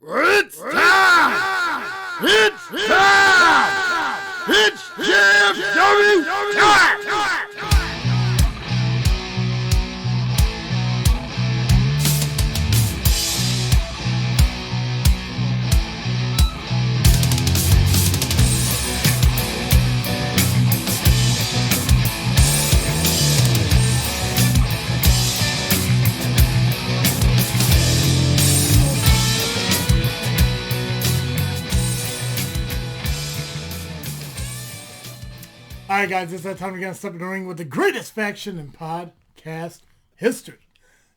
It's time! It's time! It's WWE time! Alright guys, it's that time we're going to step in the ring with the greatest faction in podcast history.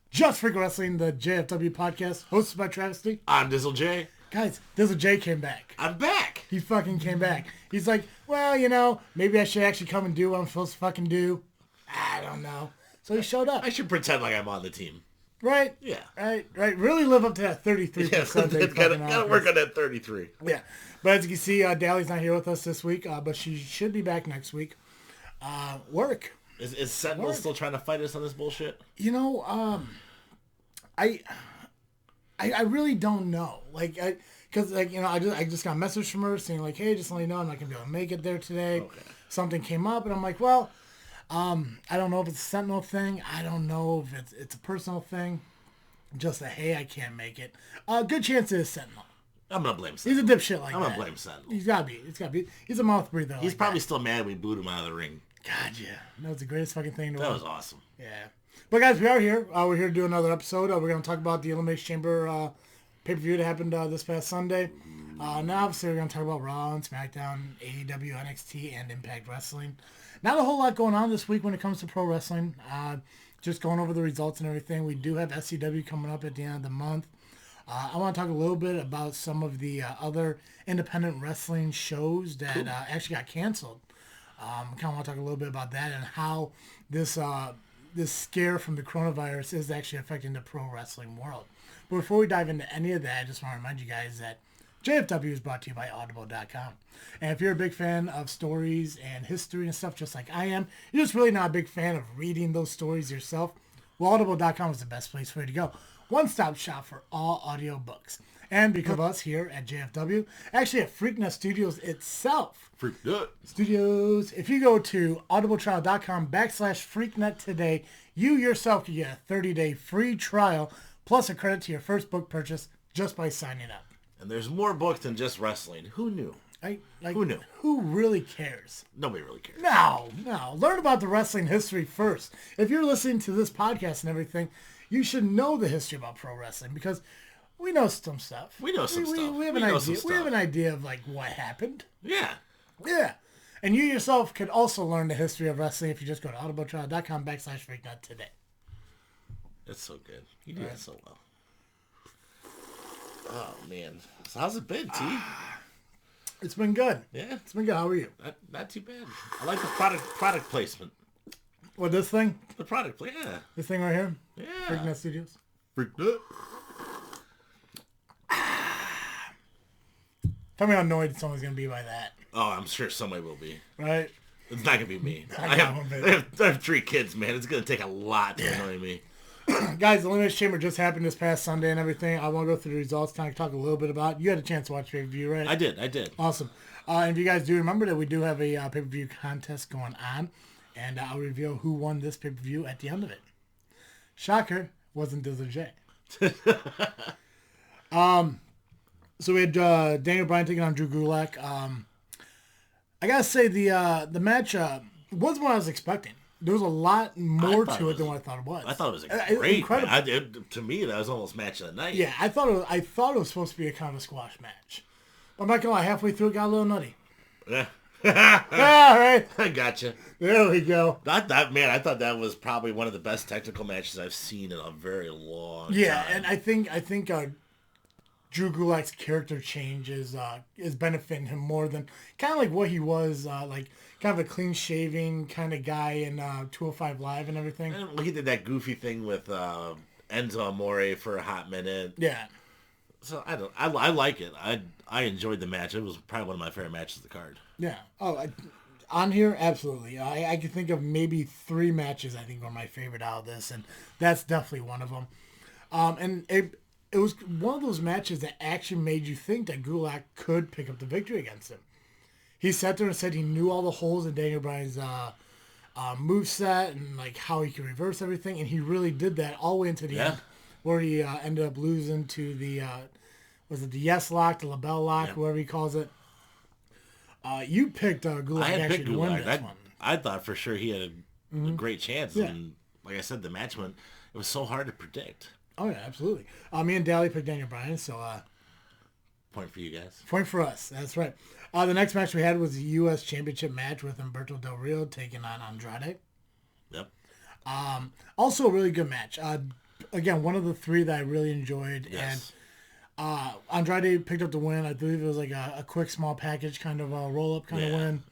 Just Freakin Wrestling, the JFW podcast, hosted by Travis-T. I'm Dizzle J. Guys, Dizzle J came back. I'm back. He fucking came back. He's like, well, you know, maybe I should actually come and do what I'm supposed to fucking do. I don't know. So he showed up. I should pretend like I'm on the team. Right? Yeah. Right. Really live up to that 33%. Yeah, gotta work on that 33. Yeah. But as you can see, Dally's not here with us this week, but she should be back next week. Work. Is Sentinel still trying to fight us on this bullshit? You know, I really don't know. Because you know, I just got a message from her saying like, hey, just let you know I'm not gonna be able to make it there today. Okay. Something came up, and I'm like, well, I don't know if it's a Sentinel thing. I don't know if it's a personal thing. Just that, hey, I can't make it. Good chance it is Sentinel. I'm gonna blame Sentinel. He's a dipshit like that. I'm gonna blame Sentinel. He's gotta be. He's a mouth breather. He's probably still mad we booed him out of the ring. God, yeah. That was the greatest fucking thing in the world. world. That was awesome. Yeah. But guys, we are here. We're here to do another episode. We're going to talk about the Elimination Chamber pay-per-view that happened this past Sunday. Now, obviously, we're going to talk about Raw and SmackDown, AEW, NXT, and Impact Wrestling. Not a whole lot going on this week when it comes to pro wrestling. Just going over the results and everything. We do have SCW coming up at the end of the month. I want to talk a little bit about some of the other independent wrestling shows that actually got canceled. I kind of want to talk a little bit about that and how this scare from the coronavirus is actually affecting the pro wrestling world. But before we dive into any of that, I just want to remind you guys that JFW is brought to you by Audible.com. And if you're a big fan of stories and history and stuff just like I am, you're just really not a big fan of reading those stories yourself, well, Audible.com is the best place for you to go. One-stop shop for all audio books. And because of us here at JFW, actually at Freaknet Studios itself. Freaknet Studios. If you go to audibletrial.com/Freaknet today, you yourself can get a 30-day free trial plus a credit to your first book purchase just by signing up. And there's more books than just wrestling. Who knew? Who knew? Who really cares? Nobody really cares. No. Learn about the wrestling history first. If you're listening to this podcast and everything, you should know the history about pro wrestling because we know some stuff. We know some stuff. We have an idea. We have an idea of like what happened. Yeah. Yeah. And you yourself could also learn the history of wrestling if you just go to audibletrial.com/Freaknet today. That's so good. You do that so well. Oh, man. So how's it been, T? It's been good. Yeah? It's been good. How are you? Not too bad. I like the product placement. What, this thing? The product, yeah. This thing right here? Yeah. Freaknet Studios? Freaknet. Tell me how annoyed someone's going to be by that. Oh, I'm sure somebody will be. Right? It's not going to be me. I have 3 kids, man. It's going to take a lot to annoy me. Guys, the Elimination Chamber just happened this past Sunday and everything. I want to go through the results, kind of talk a little bit about it. You had a chance to watch the pay-per-view, right? I did. Awesome. And if you guys do remember that we do have a pay-per-view contest going on, and I'll reveal who won this pay-per-view at the end of it. Shocker, wasn't Dizzle J. So we had Daniel Bryan taking on Drew Gulak. I gotta say the match wasn't what I was expecting. There was a lot more to it than what I thought it was. I thought it was great. Incredible. To me, that was almost match of the night. Yeah, I thought it was supposed to be a kind of a squash match. But I'm not gonna lie, halfway through it got a little nutty. Yeah. Yeah, right. I gotcha. There we go. Man, I thought that was probably one of the best technical matches I've seen in a very long time. Yeah, and I think Drew Gulak's character change is benefiting him more than kind of like what he was, like kind of a clean-shaving kind of guy in 205 Live and everything. And he did that goofy thing with Enzo Amore for a hot minute. Yeah. So I like it. I enjoyed the match. It was probably one of my favorite matches of the card. Yeah. Oh, on here, absolutely. I can think of maybe 3 matches I think were my favorite out of this, and that's definitely one of them. And it was one of those matches that actually made you think that Gulak could pick up the victory against him. He sat there and said he knew all the holes in Daniel Bryan's moveset and like how he could reverse everything, and he really did that all the way into the end, where he ended up losing to the was it the yes lock, the label lock, whoever he calls it. You picked Gulak actually to win this one. I thought for sure he had a great chance, and like I said, the match went. It was so hard to predict. Oh yeah, absolutely. Me and Dally picked Daniel Bryan, so point for you guys. Point for us. That's right. The next match we had was the U.S. Championship match with Humberto Del Rio taking on Andrade. Yep. Also a really good match. Again, one of the three that I really enjoyed. Yes. And Andrade picked up the win. I believe it was like a quick, small package kind of a roll-up kind of win.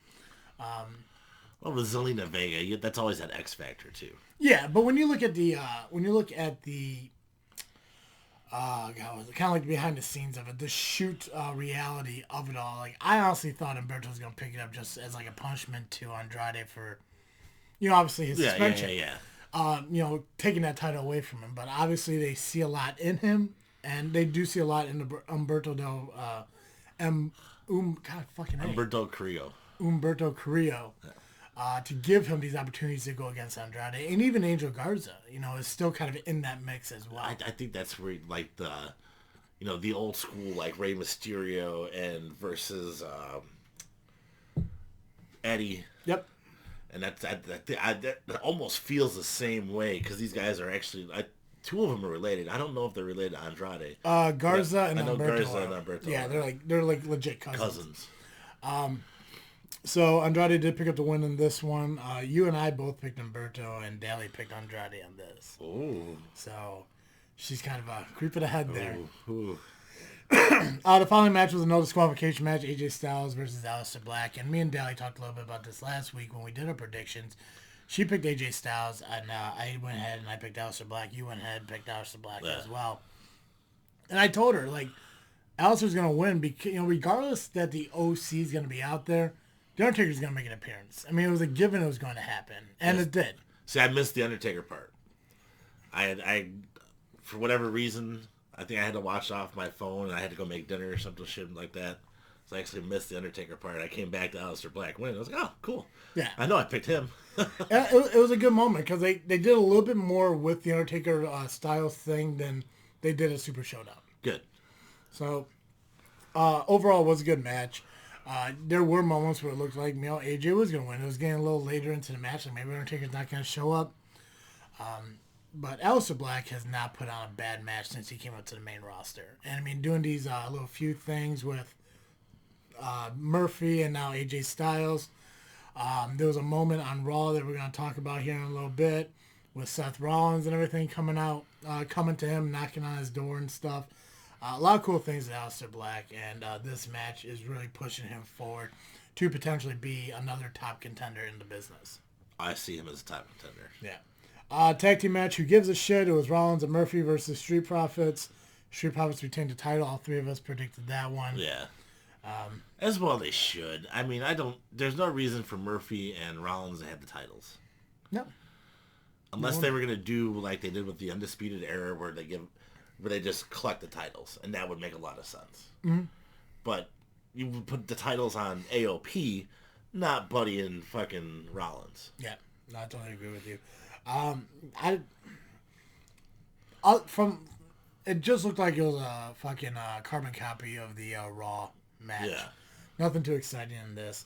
Well, with Zelina Vega, that's always that X factor too. Yeah, but when you look at the kind of like behind the scenes of it, the shoot reality of it all. Like I honestly thought Humberto was gonna pick it up just as like a punishment to Andrade for, obviously his suspension. Taking that title away from him. But obviously they see a lot in him, and they do see a lot in Humberto Carrillo. To give him these opportunities to go against Andrade, and even Angel Garza, is still kind of in that mix as well. I think that's where like the old school like Rey Mysterio and versus Eddie. Yep. And that almost feels the same way because these guys are actually two of them are related. I don't know if they're related to Andrade. Garza and I know Humberto. Garza and Humberto. Yeah, they're like legit cousins. So Andrade did pick up the win in this one. You and I both picked Humberto, and Daly picked Andrade on this. Ooh. So she's kind of creeping ahead there. Ooh. The following match was a no disqualification match, AJ Styles versus Aleister Black. And me and Daly talked a little bit about this last week when we did our predictions. She picked AJ Styles, and I went ahead and I picked Aleister Black. You went ahead and picked Aleister Black as well. And I told her, like, Aleister's going to win because, regardless that the OC is going to be out there, The Undertaker's going to make an appearance. I mean, it was a given it was going to happen, and it did. See, I missed the Undertaker part. I for whatever reason, I think I had to watch off my phone, and I had to go make dinner or something shit like that. So I actually missed the Undertaker part. I came back to Aleister Black win. I was like, oh, cool. Yeah. I know I picked him. it was a good moment because they did a little bit more with the Undertaker style thing than they did at Super Showdown. Good. So, overall, it was a good match. There were moments where it looked like AJ was going to win. It was getting a little later into the match, like maybe Undertaker's not going to show up. But Aleister Black has not put on a bad match since he came up to the main roster. And I mean, doing these little few things with Murphy and now AJ Styles. There was a moment on Raw that we're going to talk about here in a little bit with Seth Rollins and everything coming to him, knocking on his door and stuff. A lot of cool things with Aleister Black, and this match is really pushing him forward to potentially be another top contender in the business. I see him as a top contender. Yeah. Tag team match, who gives a shit? It was Rollins and Murphy versus Street Profits. Street Profits retained the title. All three of us predicted that one. Yeah. As well they should. I mean, there's no reason for Murphy and Rollins to have the titles. No. Unless they were going to do like they did with the Undisputed Era where they just collect the titles, and that would make a lot of sense. Mm-hmm. But you would put the titles on AOP, not Buddy and fucking Rollins. Yeah, no, I totally agree with you. It just looked like it was a fucking carbon copy of the Raw match. Yeah. Nothing too exciting in this.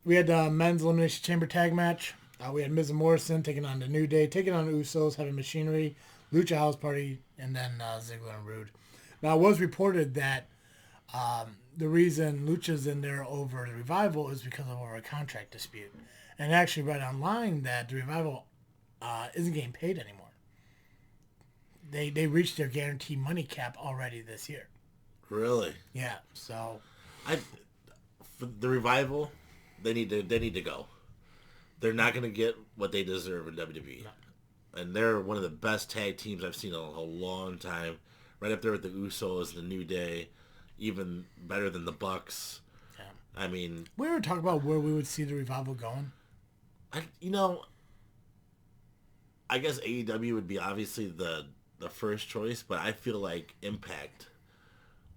We had the men's Elimination Chamber tag match. We had Miz and Morrison taking on the New Day, taking on the Usos, Heavy Machinery, Lucha House Party, and then Ziggler and Rude. Now, it was reported that the reason Lucha's in there over the Revival is because of a contract dispute. And I actually read online that the Revival isn't getting paid anymore. They reached their guaranteed money cap already this year. Really? Yeah. So, for the Revival, they need to go. They're not going to get what they deserve in WWE. No. And they're one of the best tag teams I've seen in a long time. Right up there with the Usos, the New Day, even better than the Bucks. Yeah. I mean, we ever talk about where we would see the Revival going? I guess AEW would be obviously the the first choice, but I feel like Impact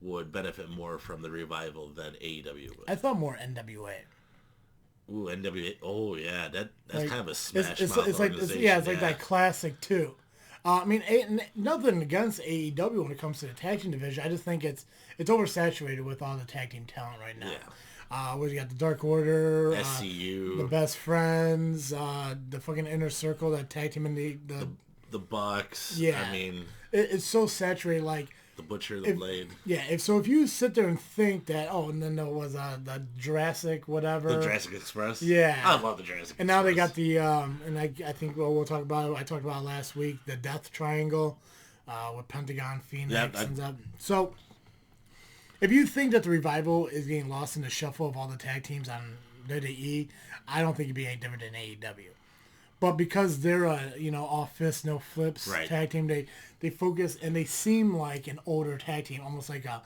would benefit more from the revival than AEW would. I thought more NWA. Ooh, NWA. Oh yeah, that's Like, kind of a smash it's mouth like organization. it's like that classic too. I mean, nothing against AEW when it comes to the tag team division. I just think it's oversaturated with all the tag team talent right now. Yeah. We got the Dark Order, SCU, the Best Friends, the fucking Inner Circle, that tag team in the Bucks. Yeah. I mean, it's so saturated. Like the Butcher, the Blade. Yeah. If you sit there and think that, and then there was the Jurassic whatever. The Jurassic Express. Yeah. I love the Jurassic Express. And now they got the and I think we'll talk about it. I talked about it last week, the Death Triangle, with Pentagon, Phoenix, and stuff. So if you think that the revival is getting lost in the shuffle of all the tag teams on WWE, I don't think it'd be any different than AEW. But because they're a all fists no flips tag team, they focus and they seem like an older tag team, almost like a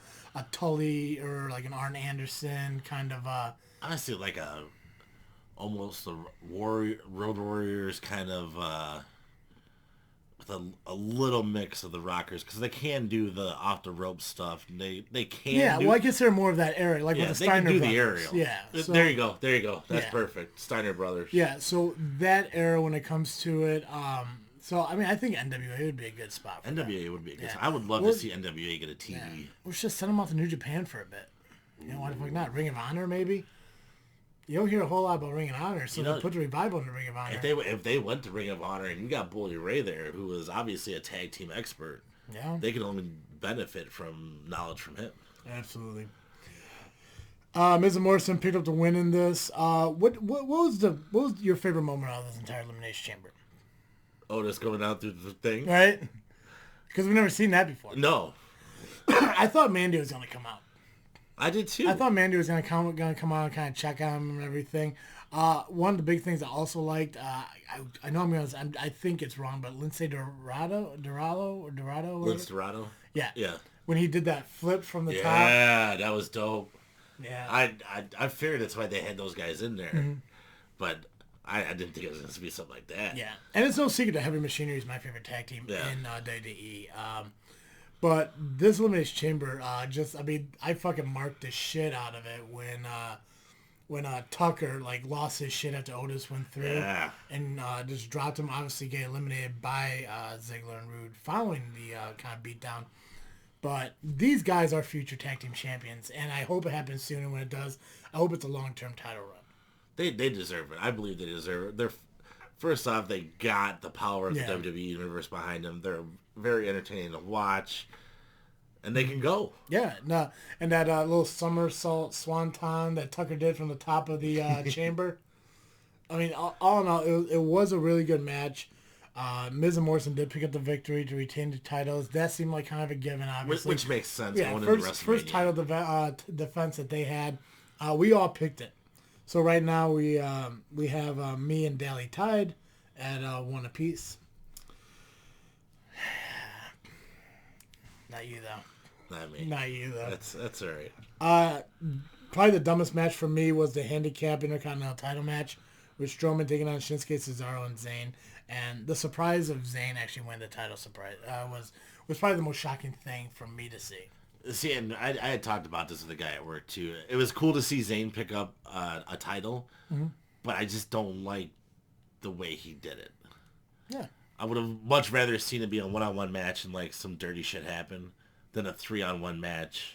Tully or like an Arn Anderson kind of. Honestly, like almost the Road Warriors kind of with a little mix of the Rockers, because they can do the off the rope stuff. They can. Yeah, well, I guess they're more of that era, like with the Steiner they can do brothers. the aerial. Yeah, so, there you go. That's perfect. Steiner brothers. Yeah, so that era when it comes to it. So I mean, I think NWA would be a good spot. For NWA that. Would be a good spot. I would love to see NWA get a TV. Yeah. Let's just send them out to New Japan for a bit. Why the fuck not? Ring of Honor, maybe. You don't hear a whole lot about Ring of Honor, so they put the revival in the Ring of Honor. If they went to Ring of Honor and you got Bully Ray there, who was obviously a tag team expert, they could only benefit from knowledge from him. Absolutely. Miz and Morrison picked up the win in this. What was your favorite moment out of this entire Elimination Chamber? Otis going out through the thing, right? Because we've never seen that before. No. I thought Mandy was going to come out. I did too. I thought Mandy was gonna come out and kind of check on him and everything. One of the big things I also liked, I know I think it's wrong, but Lince Dorado. Lince Dorado. Yeah. When he did that flip from the top. Yeah, that was dope. Yeah. I figured that's why they had those guys in there, but I didn't think it was going to be something like that. Yeah, and it's no secret that Heavy Machinery is my favorite tag team in WWE. But this Elimination Chamber, I fucking marked the shit out of it when Tucker lost his shit after Otis went through and just dropped him. Obviously, get eliminated by Ziggler and Rude following the kind of beatdown. But these guys are future tag team champions, and I hope it happens soon. And when it does, I hope it's a long-term title run. They deserve it. I believe they deserve it. First off, they got the power of the WWE Universe behind them. They're very entertaining to watch, and they can go. Yeah, no, and that little somersault swanton that Tucker did from the top of the chamber. I mean, all in all, it was a really good match. Miz and Morrison did pick up the victory to retain the titles. That seemed like kind of a given, obviously. Which makes sense. Yeah, first title defense that they had. We all picked it. So right now we have me and Daly tied at 1 apiece. Not you though. Not me. Not you though. That's all right. Probably the dumbest match for me was the handicap Intercontinental title match with Strowman taking on Shinsuke, Cesaro, and Zayn. And the surprise of Zayn actually winning the title was probably the most shocking thing for me to see. See, and I had talked about this with a guy at work too. It was cool to see Zayn pick up a title, but I just don't like the way he did it. Yeah. I would have much rather seen it be a one-on-one match and some dirty shit happen than a 3-on-1 match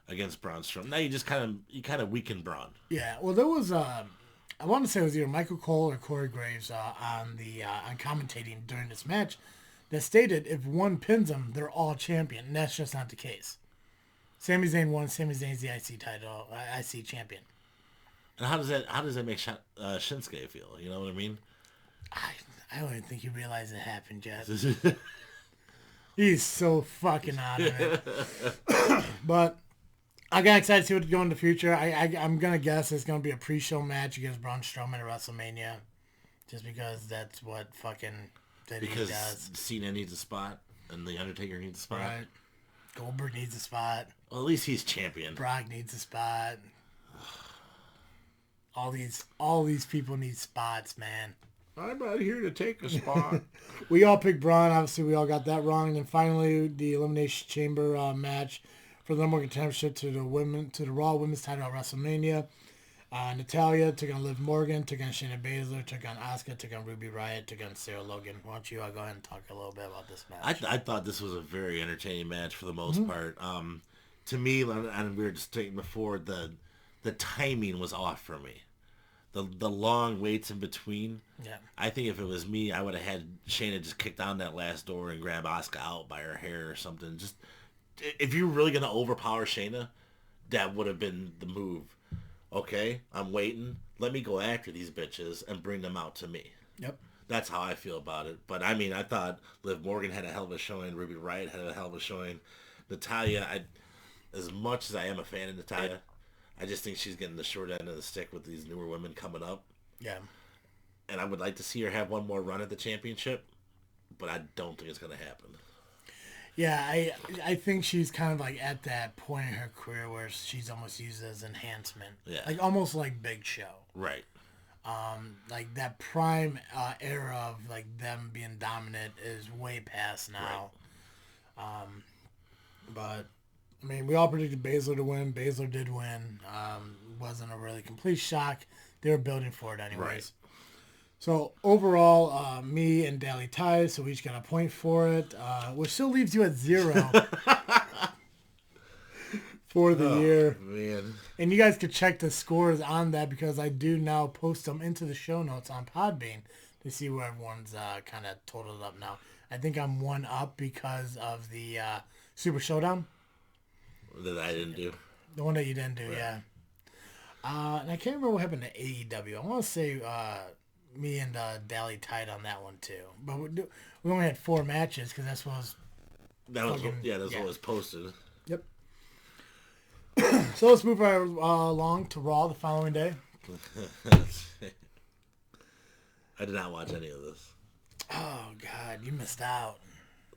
against Braun Strowman. Now you kind of weaken Braun. Yeah. Well, there was I want to say it was either Michael Cole or Corey Graves on commentating during this match that stated if one pins them, they're all champion, and that's just not the case. Sami Zayn won. Sami Zayn's the IC champion. And how does that make Shinsuke feel? You know what I mean? I don't even think you realize it happened, Jeff. He's so fucking out of it. But I got excited to see what's going in the future. I'm going to guess it's going to be a pre-show match against Braun Strowman at WrestleMania. Just because that's what fucking WWE does. Cena needs a spot and The Undertaker needs a spot. Right. Goldberg needs a spot. Well, at least he's champion. Brock needs a spot. All these people need spots, man. I'm not here to take a spot. We all picked Braun. Obviously, we all got that wrong. And then finally, the Elimination Chamber match for the number one contendership to the Raw Women's title at WrestleMania. Natalya took on Liv Morgan, took on Shayna Baszler, took on Asuka, took on Ruby Riott, took on Sarah Logan. Why don't you go ahead and talk a little bit about this match? I thought this was a very entertaining match for the most part. To me, and we were just talking before, the timing was off for me. The long waits in between. Yeah. I think if it was me, I would have had Shayna just kick down that last door and grab Asuka out by her hair or something. Just if you're really gonna overpower Shayna, that would have been the move. Okay, I'm waiting. Let me go after these bitches and bring them out to me. Yep. That's how I feel about it. But I mean, I thought Liv Morgan had a hell of a showing. Ruby Riott had a hell of a showing. Natalya, as much as I am a fan of Natalya, I just think she's getting the short end of the stick with these newer women coming up. Yeah. And I would like to see her have one more run at the championship, but I don't think it's going to happen. Yeah, I think she's kind of like at that point in her career where she's almost used as enhancement. Yeah. Like almost like Big Show. Right. Like that prime era of like them being dominant is way past now. Right. But I mean, we all predicted Baszler to win. Baszler did win. Wasn't a really complete shock. They were building for it anyways. Right. So overall, me and Dally tied, so we each got a point for it, which still leaves you at 0 for the year. Man. And you guys could check the scores on that because I do now post them into the show notes on Podbean to see where everyone's kind of totaled up now. I think I'm 1 up because of the Super Showdown. That I didn't do. The one that you didn't do, right. Yeah. And I can't remember what happened to AEW. I want to say me and Dally tied on that one too. But we only had 4 matches because that's what was... what was posted. Yep. So let's move right along to Raw the following day. I did not watch any of this. Oh, God. You missed out.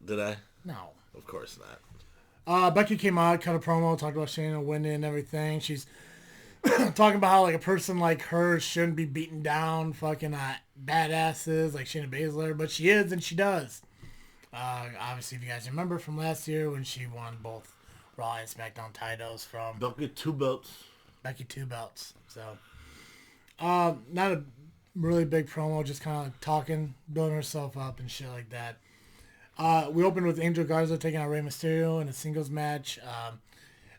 Did I? No. Of course not. Becky came out, cut a promo, talked about Shayna winning and everything. She's talking about how like a person like her shouldn't be beating down fucking badasses like Shayna Baszler, but she is and she does. Obviously, if you guys remember from last year when she won both Raw and SmackDown titles from Becky 2 belts. Becky 2 belts. So, not a really big promo, just kind of talking, building herself up and shit like that. We opened with Angel Garza taking out Rey Mysterio in a singles match.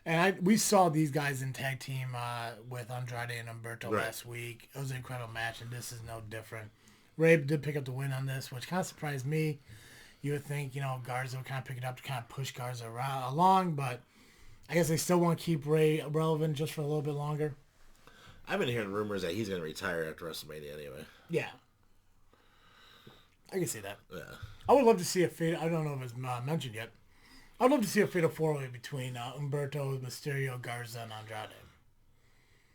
And we saw these guys in tag team with Andrade and Humberto last week. It was an incredible match, and this is no different. Rey did pick up the win on this, which kind of surprised me. You would think, Garza would kind of pick it up to kind of push Garza along, but I guess they still want to keep Rey relevant just for a little bit longer. I've been hearing rumors that he's going to retire after WrestleMania anyway. Yeah. I can see that. Yeah. I would love to see a fatal... I don't know if it's mentioned yet. I'd love to see a fatal 4-way between Humberto, Mysterio, Garza, and Andrade.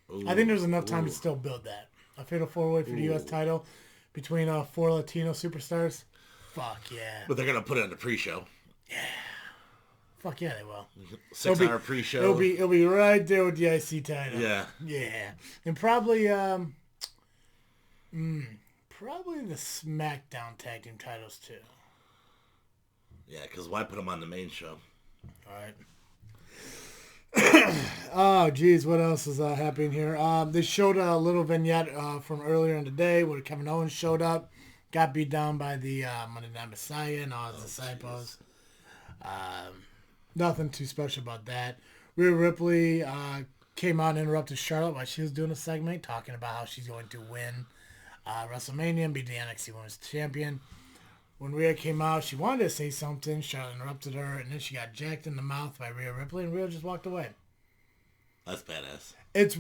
Ooh, I think there's enough time to still build that. A fatal 4-way for the U.S. title between 4 Latino superstars. Fuck yeah. But they're going to put it on the pre-show. Yeah. Fuck yeah, they will. 6-hour pre-show. It'll be right there with the IC title. Yeah. Yeah. And probably... probably the SmackDown tag team titles too. Yeah, because why put them on the main show? All right. Oh, geez, what else is happening here? They showed a little vignette from earlier in the day where Kevin Owens showed up, got beat down by the Monday Night Messiah and all his disciples. Nothing too special about that. Rhea Ripley came out and interrupted Charlotte while she was doing a segment talking about how she's going to win WrestleMania and be the NXT Women's Champion. When Rhea came out, she wanted to say something. Charlotte interrupted her, and then she got jacked in the mouth by Rhea Ripley, and Rhea just walked away. That's badass. It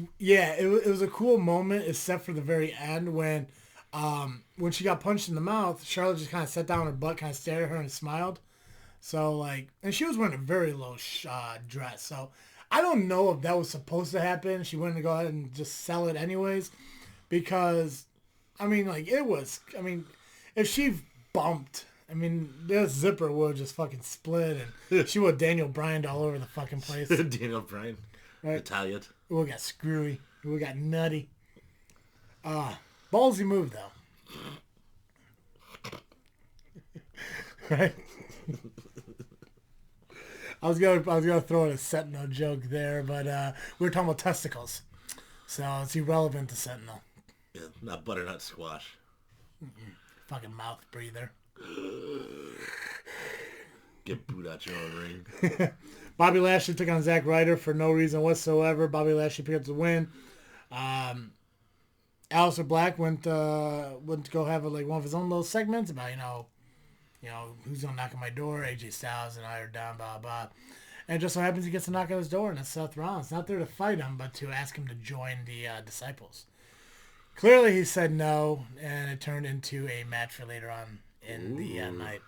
was a cool moment, except for the very end when she got punched in the mouth. Charlotte just kind of sat down on her butt, kind of stared at her, and smiled. So and she was wearing a very low dress. So I don't know if that was supposed to happen. She wanted to go ahead and just sell it anyways, because if she bumped, the zipper would just fucking split, and she would Daniel Bryan all over the fucking place. Daniel Bryan. Right? Italian. It would got screwy. It would got nutty. Ballsy move, though. Right. I was gonna throw in a Sentinel joke there, but we were talking about testicles, so it's irrelevant to Sentinel. Yeah, not butternut squash. Fucking mouth breather. Get booed out your own ring. Bobby Lashley took on Zack Ryder for no reason whatsoever. Bobby Lashley picked up the win. Aleister Black went to go have one of his own little segments about who's gonna knock on my door. AJ Styles and I are down, blah blah. And it just so happens he gets a knock on his door, and it's Seth Rollins. Not there to fight him, but to ask him to join the Disciples. Clearly, he said no, and it turned into a match for later on in the night.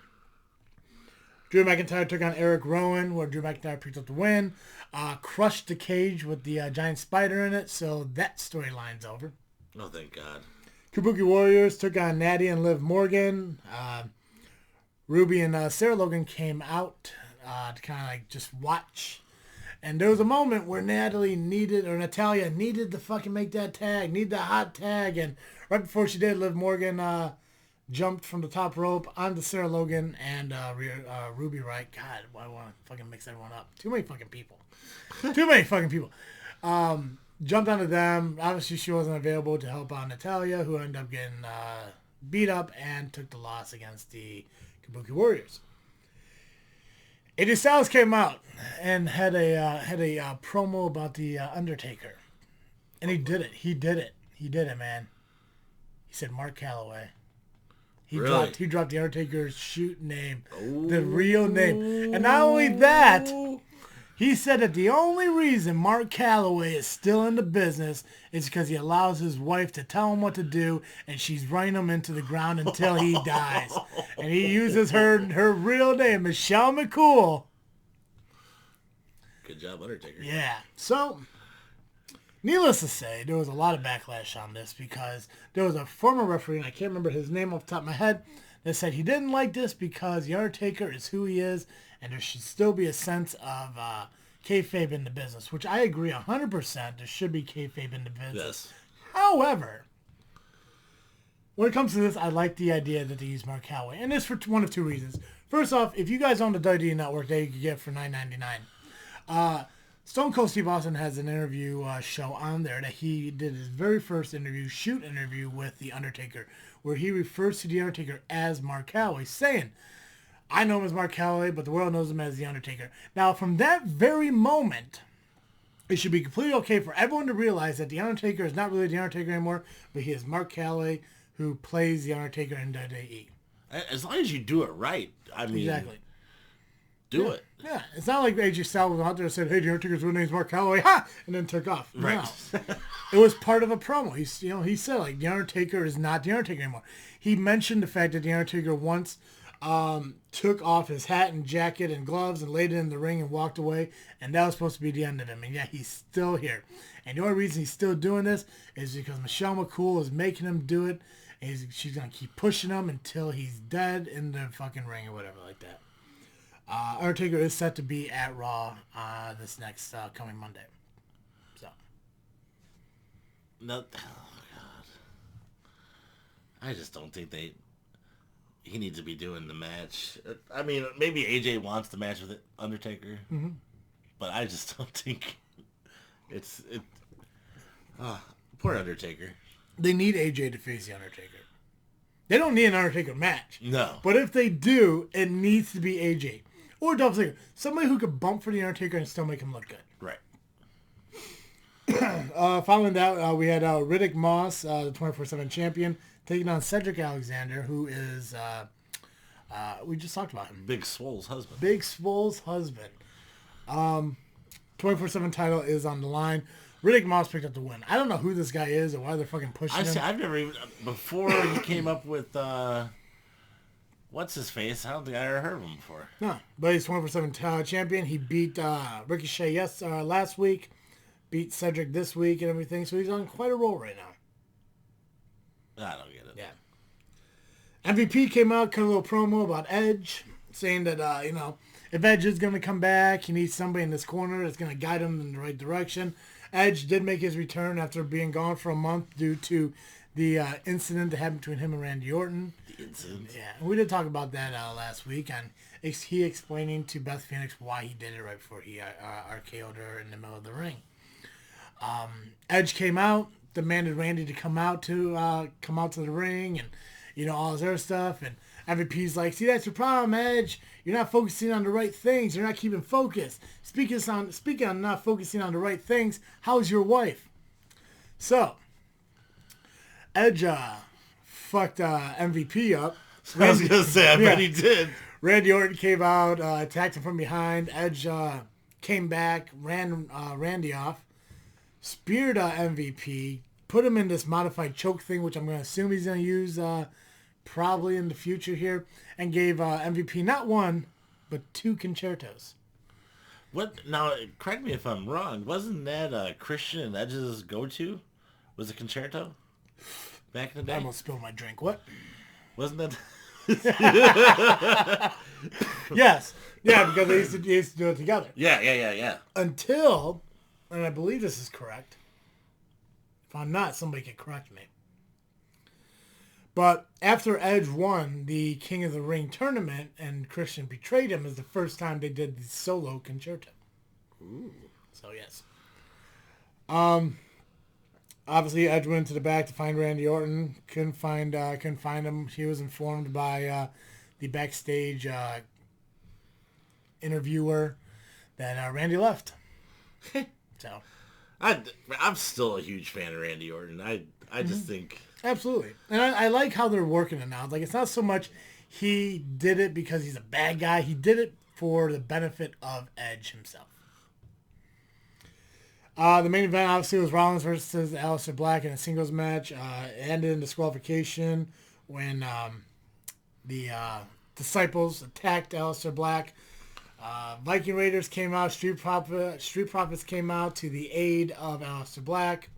Drew McIntyre took on Eric Rowan, where Drew McIntyre picked up the win. Crushed the cage with the giant spider in it, so that storyline's over. Oh, thank God. Kabuki Warriors took on Natty and Liv Morgan. Ruby and Sarah Logan came out to kind of just watch. And there was a moment where Natalia needed to fucking make that tag, need the hot tag. And right before she did, Liv Morgan jumped from the top rope onto Sarah Logan and Ruby Wright. God, why do I want to fucking mix everyone up? Too many fucking people. Jumped onto them. Obviously, she wasn't available to help out Natalya, who ended up getting beat up and took the loss against the Kabuki Warriors. AJ Styles came out and had a promo about the Undertaker, and he did it, man. He said Mark Calloway. He dropped the Undertaker's shoot name, the real name, and not only that, he said that the only reason Mark Calloway is still in the business is because he allows his wife to tell him what to do, and she's running him into the ground until he dies. And he uses her real name, Michelle McCool. Good job, Undertaker. Yeah. So, needless to say, there was a lot of backlash on this because there was a former referee, and I can't remember his name off the top of my head, that said he didn't like this because the Undertaker is who he is, and there should still be a sense of kayfabe in the business, which I agree 100%. There should be kayfabe in the business. Yes. However, when it comes to this, I like the idea that they use Mark Calloway, and this for one of two reasons. First off, if you guys own the WWE Network, that you could get for $9.99. Stone Cold Steve Austin has an interview show on there that he did his very first shoot interview with The Undertaker, where he refers to The Undertaker as Mark Calloway, saying, I know him as Mark Calloway, but the world knows him as The Undertaker. Now, from that very moment, it should be completely okay for everyone to realize that The Undertaker is not really The Undertaker anymore, but he is Mark Calloway, who plays The Undertaker in WWE. As long as you do it right. I mean, exactly. Do it. Yeah, it's not like AJ Styles was out there and said, hey, The Undertaker's real name's Mark Calloway, ha! And then took off. Right. No. It was part of a promo. He said, like, The Undertaker is not The Undertaker anymore. He mentioned the fact that The Undertaker once took off his hat and jacket and gloves and laid it in the ring and walked away, and that was supposed to be the end of him. And yet he's still here. And the only reason he's still doing this is because Michelle McCool is making him do it. And she's going to keep pushing him until he's dead in the fucking ring or whatever like that. Undertaker is set to be at Raw this next coming Monday. So. No, oh God. I just don't think he needs to be doing the match. I mean, maybe AJ wants the match with Undertaker, but I just don't think poor Undertaker. They need AJ to face the Undertaker. They don't need an Undertaker match. No. But if they do, it needs to be AJ. Or Dolph Ziggler. Somebody who could bump for the Undertaker and still make him look good. Right. Following that, we had Riddick Moss, the 24/7 champion, taking on Cedric Alexander, who is, we just talked about him. Big Swole's husband. 24/7 title is on the line. Riddick Moss picked up the win. I don't know who this guy is or why they're fucking pushing him. I've never even, before he came up with, what's his face? I don't think I ever heard of him before. No, but he's 24/7 champion. He beat Ricochet last week, beat Cedric this week and everything, so he's on quite a roll right now. I don't get it. Yeah. MVP came out, cut a little promo about Edge, saying that, if Edge is going to come back, he needs somebody in this corner that's going to guide him in the right direction. Edge did make his return after being gone for a month due to the incident that happened between him and Randy Orton. The incident. Yeah, we did talk about that last week, and he explaining to Beth Phoenix why he did it right before he RKO'd her in the middle of the ring. Edge came out, demanded Randy to come out to the ring, and all this other stuff. And MVP's like, see, that's your problem, Edge. You're not focusing on the right things. You're not keeping focus. Speaking on not focusing on the right things, how's your wife? So, Edge fucked MVP up. I was gonna say, I bet he did. Randy Orton came out, attacked him from behind. Edge came back, ran Randy off, speared MVP, put him in this modified choke thing, which I'm going to assume he's going to use probably in the future here, and gave MVP not one, but 2 concertos. What? Now, correct me if I'm wrong. Wasn't that Christian and Edge's go-to? Was it concerto? Back in the day? I almost spilled my drink. What? Wasn't that... Yes. Yeah, because they used to do it together. Yeah. Until, and I believe this is correct. If I'm not, somebody can correct me. But after Edge won the King of the Ring tournament and Christian betrayed him, is the first time they did the solo concerto. Ooh. So, yes. Obviously, Edge went to the back to find Randy Orton. Couldn't find him. He was informed by the backstage interviewer that Randy left. So, I'm still a huge fan of Randy Orton. I just think... Absolutely. And I like how they're working it now. Like, it's not so much he did it because he's a bad guy. He did it for the benefit of Edge himself. The main event, obviously, was Rollins versus Aleister Black in a singles match. It ended in disqualification when the Disciples attacked Aleister Black. Viking Raiders came out. Street Profits came out to the aid of Aleister Black.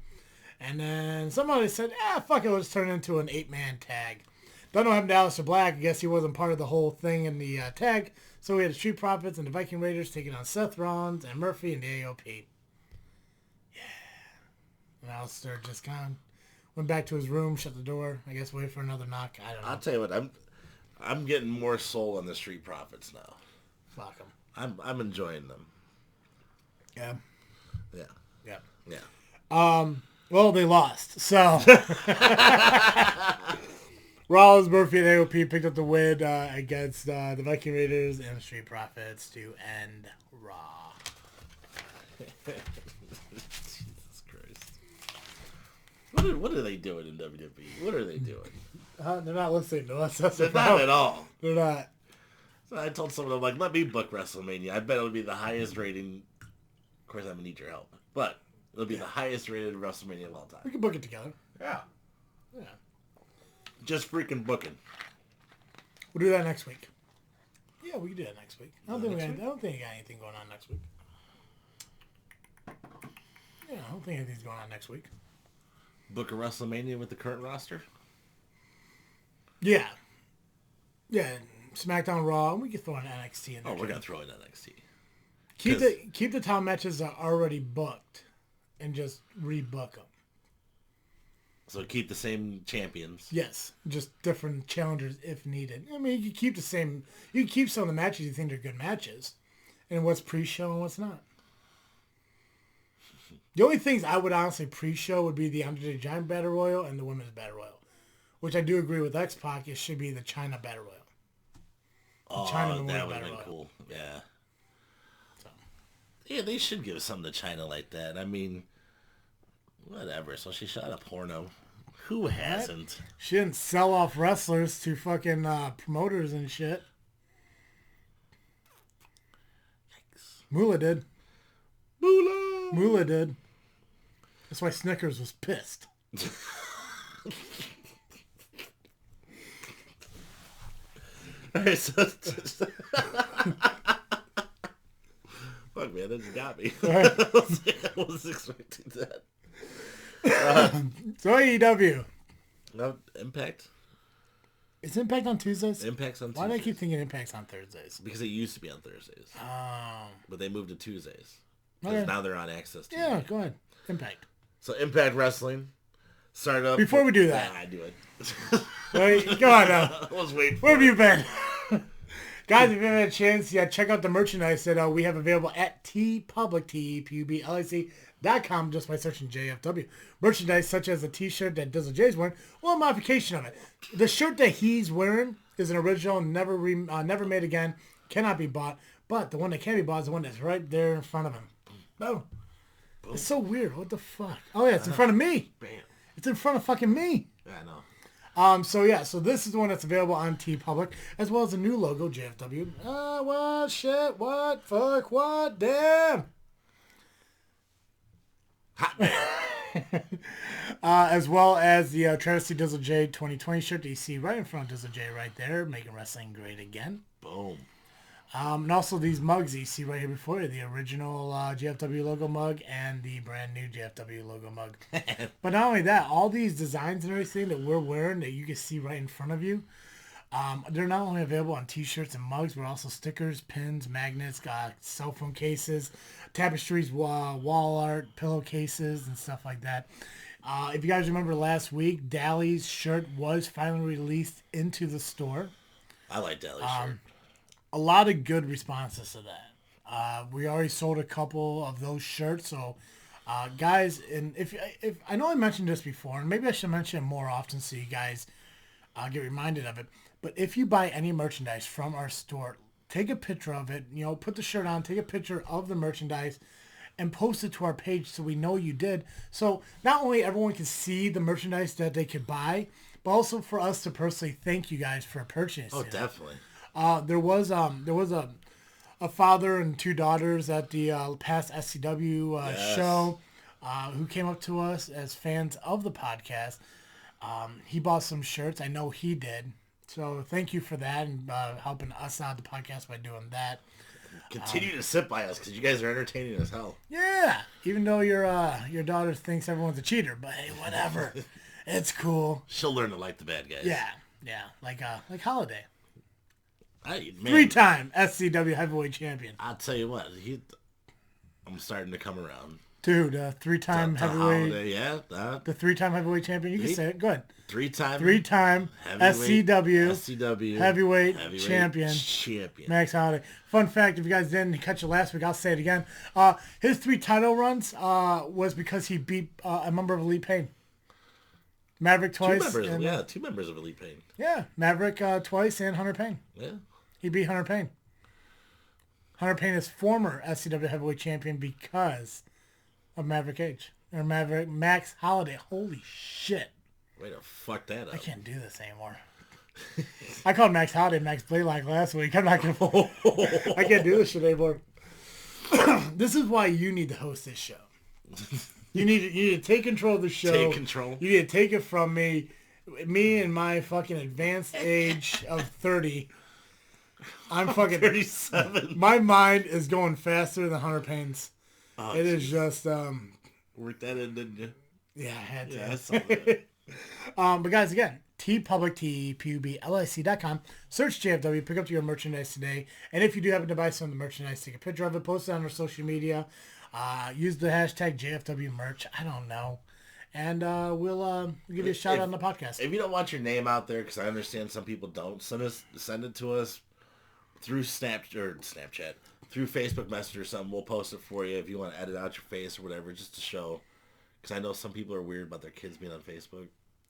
And then somebody said, fuck it, let's turn it into an 8-man tag. Don't know what happened to Aleister Black. I guess he wasn't part of the whole thing in the tag. So we had the Street Profits and the Viking Raiders taking on Seth Rollins and Murphy and the AOP. And Aleister just kind of went back to his room, shut the door. I guess wait for another knock. I don't know. I'll tell you what, I'm getting more soul on the Street Profits now. Fuck them. I'm enjoying them. Yeah. Well, they lost. So Rollins, Murphy, and AOP picked up the win against the Viking Raiders and the Street Profits to end Raw. Jesus Christ. What are they doing in WWE? What are they doing? They're not listening to us. They're not at all. They're not. So I told someone, I'm like, let me book WrestleMania. I bet it'll be the highest rating. Of course, I'm going to need your help. But it'll be the highest rated WrestleMania of all time. We can book it together. Yeah. Just freaking booking. We'll do that next week. Yeah, we can do that next week. I don't think we got anything going on next week. Yeah, I don't think anything's going on next week. Book a WrestleMania with the current roster? Yeah. SmackDown, Raw, and we can throw in NXT in there. Oh, we're going to throw in NXT. Keep the top matches that are already booked and just rebook them. So keep the same champions. Yes, just different challengers if needed. I mean, you can keep the same. You can keep some of the matches you think are good matches, and what's pre-show and what's not. The only things I would honestly pre-show would be the Andre Giant Battle Royal and the Women's Battle Royal, which I do agree with X-Pac. It should be the China Battle Royal. That would have been cool. Yeah. So. Yeah, they should give something to China like that. I mean, whatever. So she shot a porno. Who hasn't? She didn't sell off wrestlers to fucking promoters and shit. Yikes. Moolah did. Moolah did. That's why Snickers was pissed. Alright, so fuck, man, that just got me. I wasn't expecting that. So AEW. No, Impact? Is Impact on Tuesdays? Impact's on Tuesdays. Why do I keep thinking Impact's on Thursdays? Because it used to be on Thursdays. Oh. But they moved to Tuesdays. Because now they're on Access TV. Yeah, go ahead. Impact. So Impact Wrestling. Start up. Before we do that. I do it. Wait, go on now. I was waiting for Where have you been? Guys, if you haven't had a chance, check out the merchandise that we have available at tpublic.com just by searching JFW. Merchandise such as the t-shirt that Dizzle J's wearing, or a modification of it. The shirt that he's wearing is an original, never made again, cannot be bought. But the one that can be bought is the one that's right there in front of him. Boom. It's so weird. What the fuck? Oh, yeah, it's in front of me. Bam. It's in front of fucking me. Yeah, I know. So this is the one that's available on TeePublic, as well as a new logo, JFW. What, shit, what, fuck, what, damn. As well as the Travis-T Dizzle J 2020 shirt that you see right in front of Dizzle J right there, making wrestling great again. Boom. And also these mugs that you see right here before you, the original JFW logo mug and the brand new JFW logo mug. But not only that, all these designs and everything that we're wearing that you can see right in front of you, they're not only available on t-shirts and mugs, but also stickers, pins, magnets, cell phone cases, tapestries, wall art, pillowcases, and stuff like that. If you guys remember last week, Dally's shirt was finally released into the store. I like Dally's shirt. A lot of good responses to that. We already sold a couple of those shirts. So, guys, and if I know I mentioned this before, and maybe I should mention it more often so you guys get reminded of it. But if you buy any merchandise from our store, take a picture of it. Put the shirt on, take a picture of the merchandise, and post it to our page so we know you did. So not only everyone can see the merchandise that they could buy, but also for us to personally thank you guys for purchasing. Oh, definitely. There was a father and two daughters at the past SCW show who came up to us as fans of the podcast. He bought some shirts. I know he did. So thank you for that and helping us out the podcast by doing that. Continue to sit by us because you guys are entertaining as hell. Yeah, even though your daughter thinks everyone's a cheater, but hey, whatever. It's cool. She'll learn to like the bad guys. Yeah, like Holiday. Man, 3-time SCW heavyweight champion. I'll tell you what, I'm starting to come around. Dude, 3-time heavyweight. Holiday, the 3-time heavyweight champion. You can say it. Good. 3-time SCW heavyweight champion. Max Holiday. Fun fact, if you guys didn't catch it last week, I'll say it again. His 3 title runs was because he beat a member of Elite Pain. Maverick twice. Two members of Elite Pain. Yeah, Maverick twice and Hunter Payne. Yeah. He beat Hunter Payne. Hunter Payne is former SCW heavyweight champion because of Maverick H. Or Max Holiday. Holy shit. Way to fuck that up. I can't do this anymore. I called Max Holiday Max Blaylock last week. I'm not going to... I can't do this shit anymore. This is why you need to host this show. You need to take control of the show. Take control. You need to take it from me. Me and my fucking advanced age of 30. I'm fucking 37. My mind is going faster than Hunter Payne's. Oh, it is just work that in, didn't you? Yeah, I had to. Yeah, I saw that. But guys, again, tpublic.com. Search JFW, pick up your merchandise today. And if you do happen to buy some of the merchandise, take a picture of it, post it on our social media. Use the hashtag JFW merch. I don't know. And we'll give you a shout out on the podcast. If you don't want your name out there, because I understand some people don't, send it to us through Snapchat, through Facebook Messenger or something. We'll post it for you if you want to edit out your face or whatever, just to show. Because I know some people are weird about their kids being on Facebook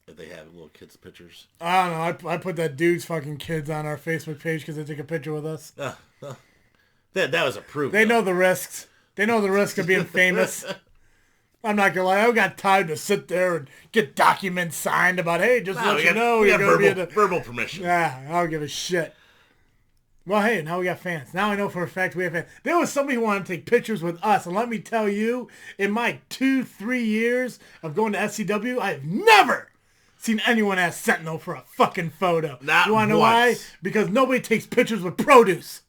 if they have little kids' pictures. I don't know. I put that dude's fucking kids on our Facebook page because they took a picture with us. That was approved. They know the risks. They know the risk of being famous. I'm not gonna lie, I got time to sit there and get documents signed about, hey, just let you know you're gonna be verbal permission. Yeah, I don't give a shit. Well, hey, now we got fans. Now I know for a fact we have fans. There was somebody who wanted to take pictures with us, and let me tell you, in my 2-3 years of going to SCW, I've never seen anyone ask Sentinel for a fucking photo. Not you wanna know once. why? Because nobody takes pictures with produce.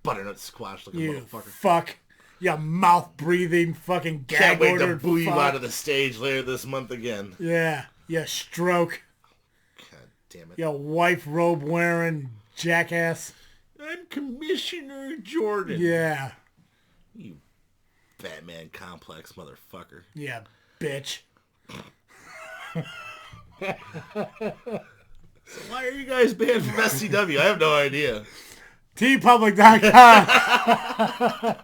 Butternut squash looking motherfucker. Fuck. You mouth-breathing fucking gag Can't wait to ordered boo you fuck. out of the stage later this month again. Yeah. You stroke. God damn it. You wife robe wearing jackass. I'm Commissioner Jordan. Yeah. You Batman complex motherfucker. Yeah, bitch. So why are you guys banned from SCW? I have no idea. tpublic.com.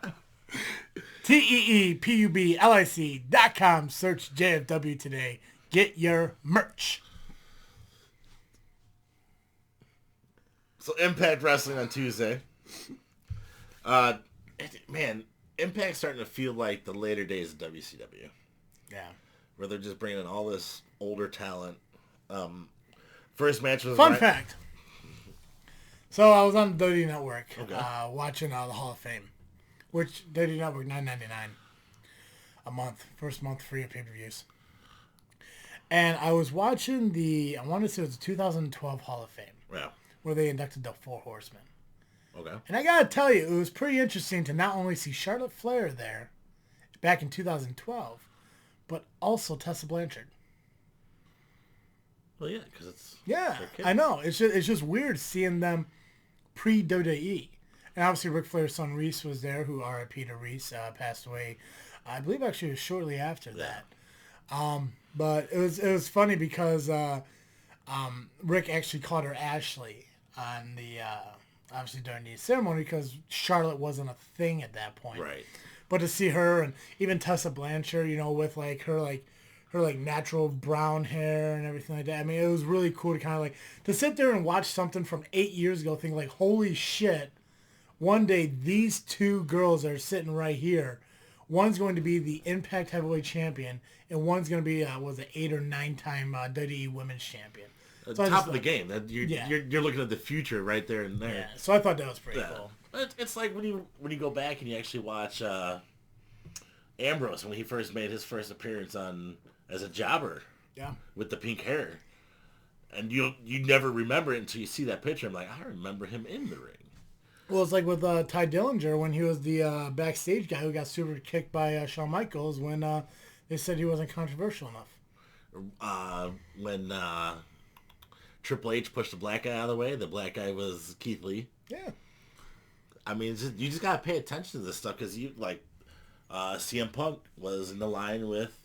TEEPUBLIC.com. Search JFW today. Get your merch. So Impact Wrestling on Tuesday. Man, Impact's starting to feel like the later days of WCW. Yeah. Where they're just bringing in all this older talent. First match was... Fun fact. So I was on the WWE Network watching the Hall of Fame. Which, WWE Network, $9.99 a month. First month free of pay-per-views. And I was watching I want to say it was the 2012 Hall of Fame. Yeah. Where they inducted the Four Horsemen. Okay. And I gotta tell you, it was pretty interesting to not only see Charlotte Flair there back in 2012, but also Tessa Blanchard. Well, yeah, because it's... Yeah, I know. It's just weird seeing them pre-WWE. And obviously Ric Flair's son Reese was there, who R.I.P. to Reese, passed away, I believe actually shortly after that. But it was funny because Rick actually called her Ashley on the obviously during the ceremony because Charlotte wasn't a thing at that point. Right. But to see her and even Tessa Blanchard, with her natural brown hair and everything like that. I mean, it was really cool to kind of to sit there and watch something from 8 years ago, think like, holy shit, one day these two girls are sitting right here. One's going to be the Impact Heavyweight Champion, and one's going to be, 8 or 9 time WWE Women's Champion. So top of the game. You're looking at the future right there and there. Yeah, so I thought that was pretty cool. It's like when you go back and you actually watch Ambrose when he first made his first appearance as a jobber. Yeah. With the pink hair. And you never remember it until you see that picture. I'm like, I remember him in the ring. Well, it's like with Ty Dillinger when he was the backstage guy who got super kicked by Shawn Michaels when they said he wasn't controversial enough. When Triple H pushed the black guy out of the way, the black guy was Keith Lee. Yeah. I mean, you just gotta pay attention to this stuff because CM Punk was in the line with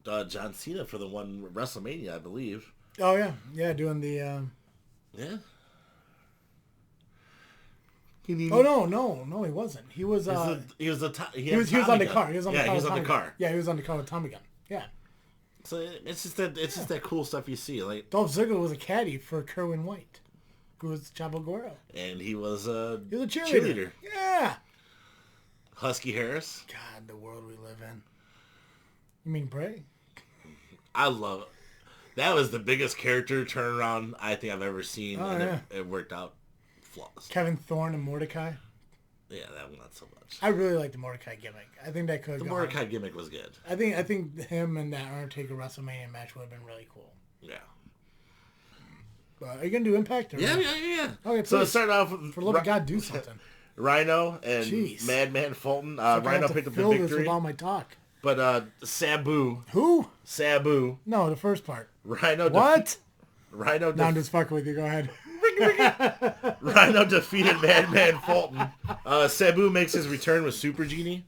John Cena for the one WrestleMania, I believe. Oh yeah, doing the. Yeah. No, he wasn't. He was. He was on the car. He was on the car. Yeah, he was on the car with Tommy Gun. Yeah. So it's just that cool stuff you see. Like Dolph Ziggler was a caddy for Kerwin White, who was Chavo Guerrero, and he was a cheerleader. Yeah. Husky Harris. God, the world we live in. You mean Bray? I love it. That was the biggest character turnaround I think I've ever seen, it worked out flawless. Kevin Thorne and Mordecai. Yeah, that one not so much. I really like the Mordecai gimmick. I think that could. The Mordecai gimmick was good. I think him and that Undertaker WrestleMania match would have been really cool. Yeah. But are you gonna do Impact? Yeah. Okay, so let's start off with for love of God, do something. Rhino and Madman Fulton. Rhino picked up the victory. This with all my talk. But Sabu. Who? Sabu. No, the first part. Rhino. What? Rhino. No, I'm just fucking with you. Go ahead. Rhino defeated Madman Fulton. Sabu makes his return with Super Genie.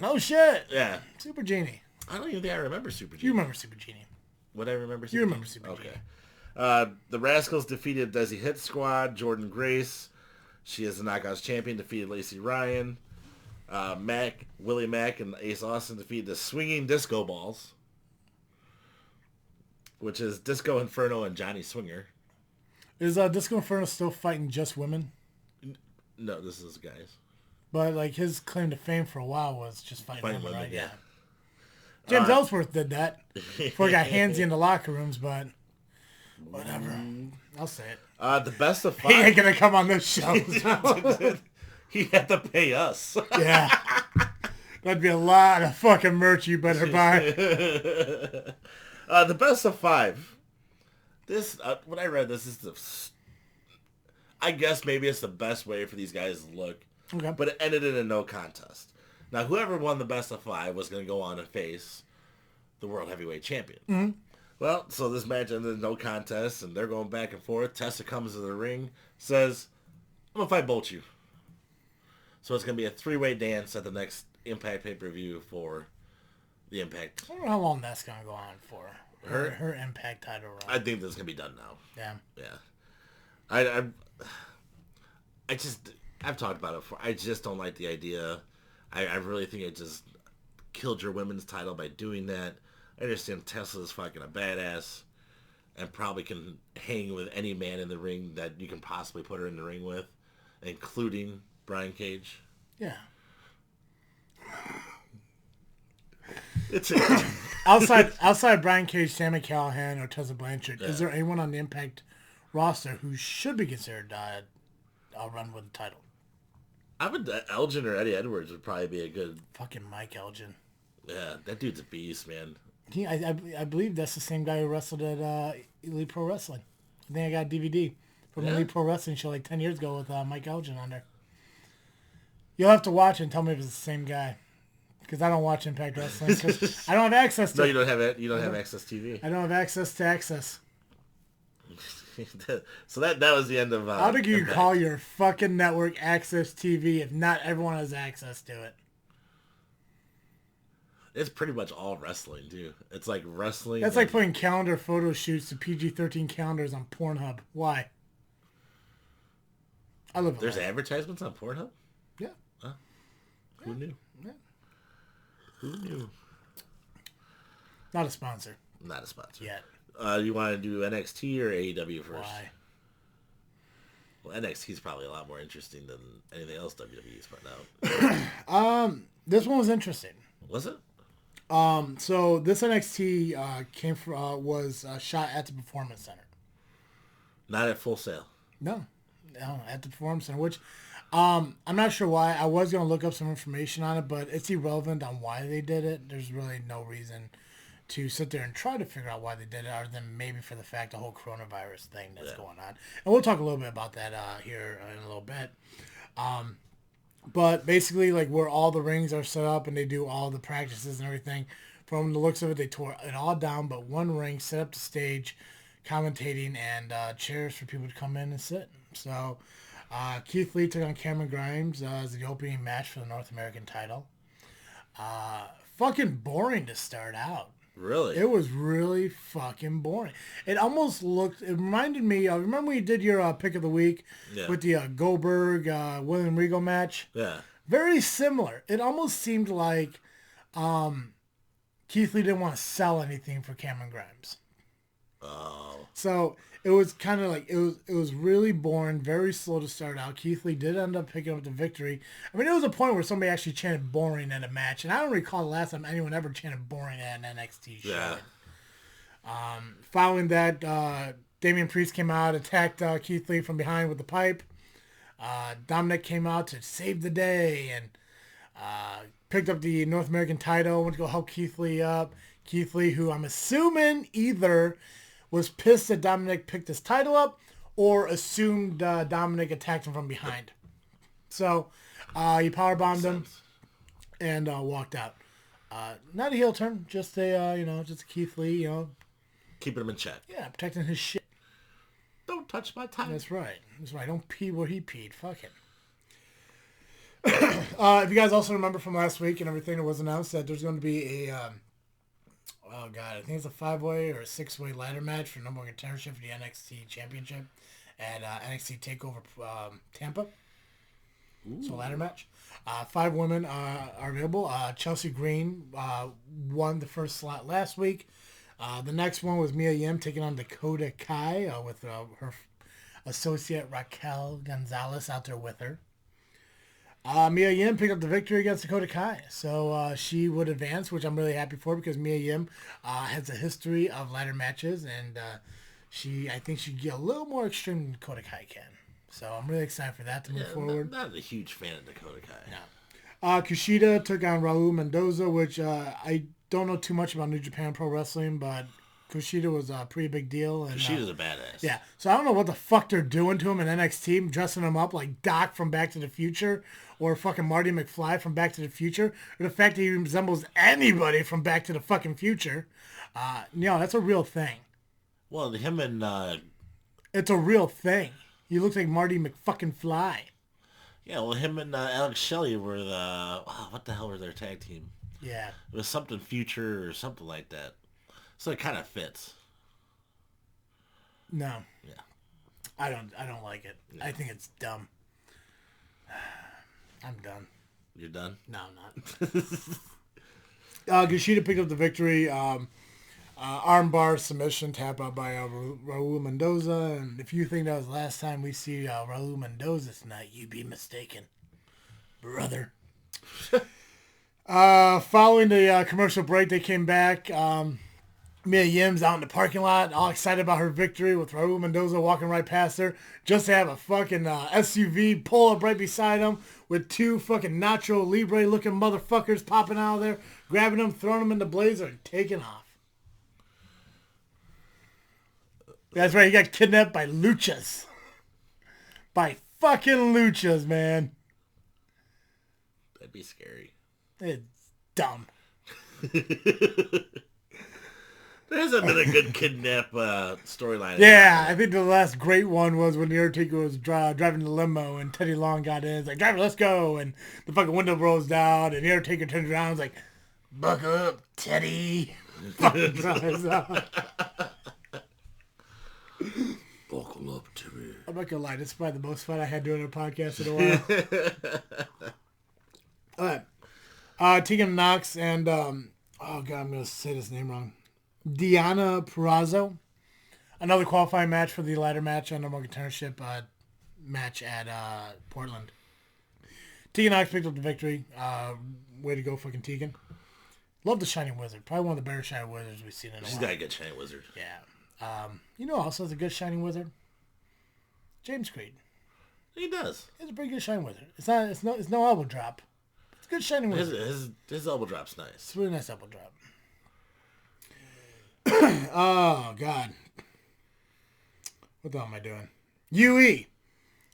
Oh shit! Yeah, Super Genie. I don't even think I remember Super Genie. You remember Super Genie? Would I remember? You remember Super Genie? Okay. The Rascals defeated Desi Hit Squad. Jordan Grace, she is the Knockouts champion, defeated Lacey Ryan. Willie Mack, and Ace Austin defeated the Swinging Disco Balls, which is Disco Inferno and Johnny Swinger. Is Disco Inferno still fighting just women? No, this is guys. But his claim to fame for a while was just fighting women, right? Yeah. James Ellsworth did that before he got handsy in the locker rooms, but whatever. I'll say it. The best of 5. He ain't gonna come on this show. He had to pay us. Yeah. That'd be a lot of fucking merch you better buy. The best of 5. This, when I read this, I guess maybe it's the best way for these guys to look. Okay. But it ended in a no contest. Now, whoever won the best of 5 was going to go on and face the World Heavyweight Champion. Mm-hmm. Well, so this match ended in no contest, and they're going back and forth. Tessa comes to the ring, says, I'm going to fight both you. So it's going to be a 3-way dance at the next Impact pay-per-view for the Impact. I don't know how long that's going to go on for. Her Impact title run. I think this can be done now. Yeah. Yeah. I've talked about it before. I just don't like the idea. I really think it just killed your women's title by doing that. I understand Tesla's fucking a badass and probably can hang with any man in the ring that you can possibly put her in the ring with, including Brian Cage. Yeah. It's outside Brian Cage, Sami Callihan, or Tessa Blanchard, is there anyone on the Impact roster who should be considered a run with the title? I would Elgin or Eddie Edwards would probably be a good fucking Mike Elgin. Yeah, that dude's a beast, man. I believe that's the same guy who wrestled at Elite Pro Wrestling. I think I got a DVD from Elite Pro Wrestling show like 10 years ago with Mike Elgin on there. You'll have to watch it and tell me if it's the same guy. Because I don't watch Impact Wrestling. Because I don't have access to No, you don't have it. You don't have Access TV. I don't have access to Access. So that was the end of how do you call your fucking network Access TV if not everyone has access to it? It's pretty much all wrestling, too. It's like wrestling. That's like putting calendar photo shoots to PG-13 calendars on Pornhub. Why? I live. There's advertisements on Pornhub? Yeah. Huh? Who knew? Yeah. Who knew? Not a sponsor. Not a sponsor. Yet. You want to do NXT or AEW first? Why? Well, NXT's probably a lot more interesting than anything else WWE's putting out. This one was interesting. Was it? So this NXT was shot at the Performance Center. Not at Full Sail. No, at the Performance Center, which I'm not sure why. I was going to look up some information on it, but it's irrelevant on why they did it. There's really no reason to sit there and try to figure out why they did it, other than maybe for the fact the whole coronavirus thing that's going on. And we'll talk a little bit about that here in a little bit. But basically, like where all the rings are set up and they do all the practices and everything, from the looks of it, they tore it all down, but one ring set up the stage, commentating, and chairs for people to come in and sit. So Keith Lee took on Cameron Grimes as the opening match for the North American title. Fucking boring to start out. Really? It was really fucking boring. It reminded me of, remember when you did your pick of the week with the Goldberg, William Regal match? Yeah. Very similar. It almost seemed like Keith Lee didn't want to sell anything for Cameron Grimes. Oh. So it was kind of like, it was really boring, very slow to start out. Keith Lee did end up picking up the victory. I mean, it was a point where somebody actually chanted boring in a match, and I don't recall the last time anyone ever chanted boring at an NXT show. Yeah. Following that, Damian Priest came out, attacked Keith Lee from behind with the pipe. Dominic came out to save the day and picked up the North American title, went to go help Keith Lee up. Keith Lee, who I'm assuming either was pissed that Dominic picked his title up or assumed Dominic attacked him from behind. So he powerbombed him and walked out. Not a heel turn, just a Keith Lee, keeping him in check. Yeah, protecting his shit. Don't touch my time. That's right. Don't pee where he peed. Fuck it. If you guys also remember from last week and everything, it was announced that there's going to be a I think it's a 5-way or a 6-way ladder match for number one contendership for the NXT Championship at NXT TakeOver Tampa. Ooh. So ladder match. 5 women are available. Chelsea Green won the first slot last week. The next one was Mia Yim taking on Dakota Kai with her associate Raquel Gonzalez out there with her. Mia Yim picked up the victory against Dakota Kai. So she would advance, which I'm really happy for because Mia Yim has a history of ladder matches, and I think she can get a little more extreme than Dakota Kai can. So I'm really excited for that to move forward. Not a huge fan of Dakota Kai. No. Kushida took on Raul Mendoza, which I don't know too much about New Japan Pro Wrestling, but Kushida was a pretty big deal. And, Kushida's a badass. Yeah. So I don't know what the fuck they're doing to him in NXT, dressing him up like Doc from Back to the Future or fucking Marty McFly from Back to the Future, or the fact that he resembles anybody from Back to the fucking Future. That's a real thing. Well, him and... It's a real thing. He looks like Marty McFucking-Fly. Yeah, well, him and Alex Shelley were what the hell were their tag team? Yeah. It was something Future or something like that. So it kind of fits. No. Yeah. I don't like it. Yeah. I think it's dumb. I'm done. You're done? No, I'm not. Kushida picked up the victory. Armbar submission tap out by Raul Mendoza. And if you think that was the last time we see Raul Mendoza tonight, you'd be mistaken, brother. Following the commercial break, they came back. Mia Yim's out in the parking lot, all excited about her victory, with Raul Mendoza walking right past her, just to have a fucking SUV pull up right beside him with two fucking Nacho Libre looking motherfuckers popping out of there, grabbing him, throwing him in the blazer, and taking off. That's right, he got kidnapped by luchas. By fucking luchas, man. That'd be scary. It's dumb. There hasn't been a good kidnap storyline. Yeah, I think the last great one was when the Undertaker was driving the limo and Teddy Long got in. It's like, driver, let's go. And the fucking window rolls down and the Undertaker turns around and is like, buckle up, Teddy. Fucking drives out. Buckle up, Teddy. I'm not going to lie, this is probably the most fun I had doing a podcast in a while. All right. Tegan Knox and, oh God, I'm going to say this name wrong. Deonna Purrazzo. Another qualifying match for the ladder match on the contendership match at Portland. Tegan Knox picked up the victory. Way to go, fucking Tegan. Love the Shining Wizard. Probably one of the better Shining Wizards we've seen in a while. She's got a good Shining Wizard. Yeah. You know who also has a good Shining Wizard? James Creed. He does. He has a pretty good Shining Wizard. It's no elbow drop. It's a good Shining Wizard. His elbow drop's nice. It's a really nice elbow drop. Oh, God. What the hell am I doing? UE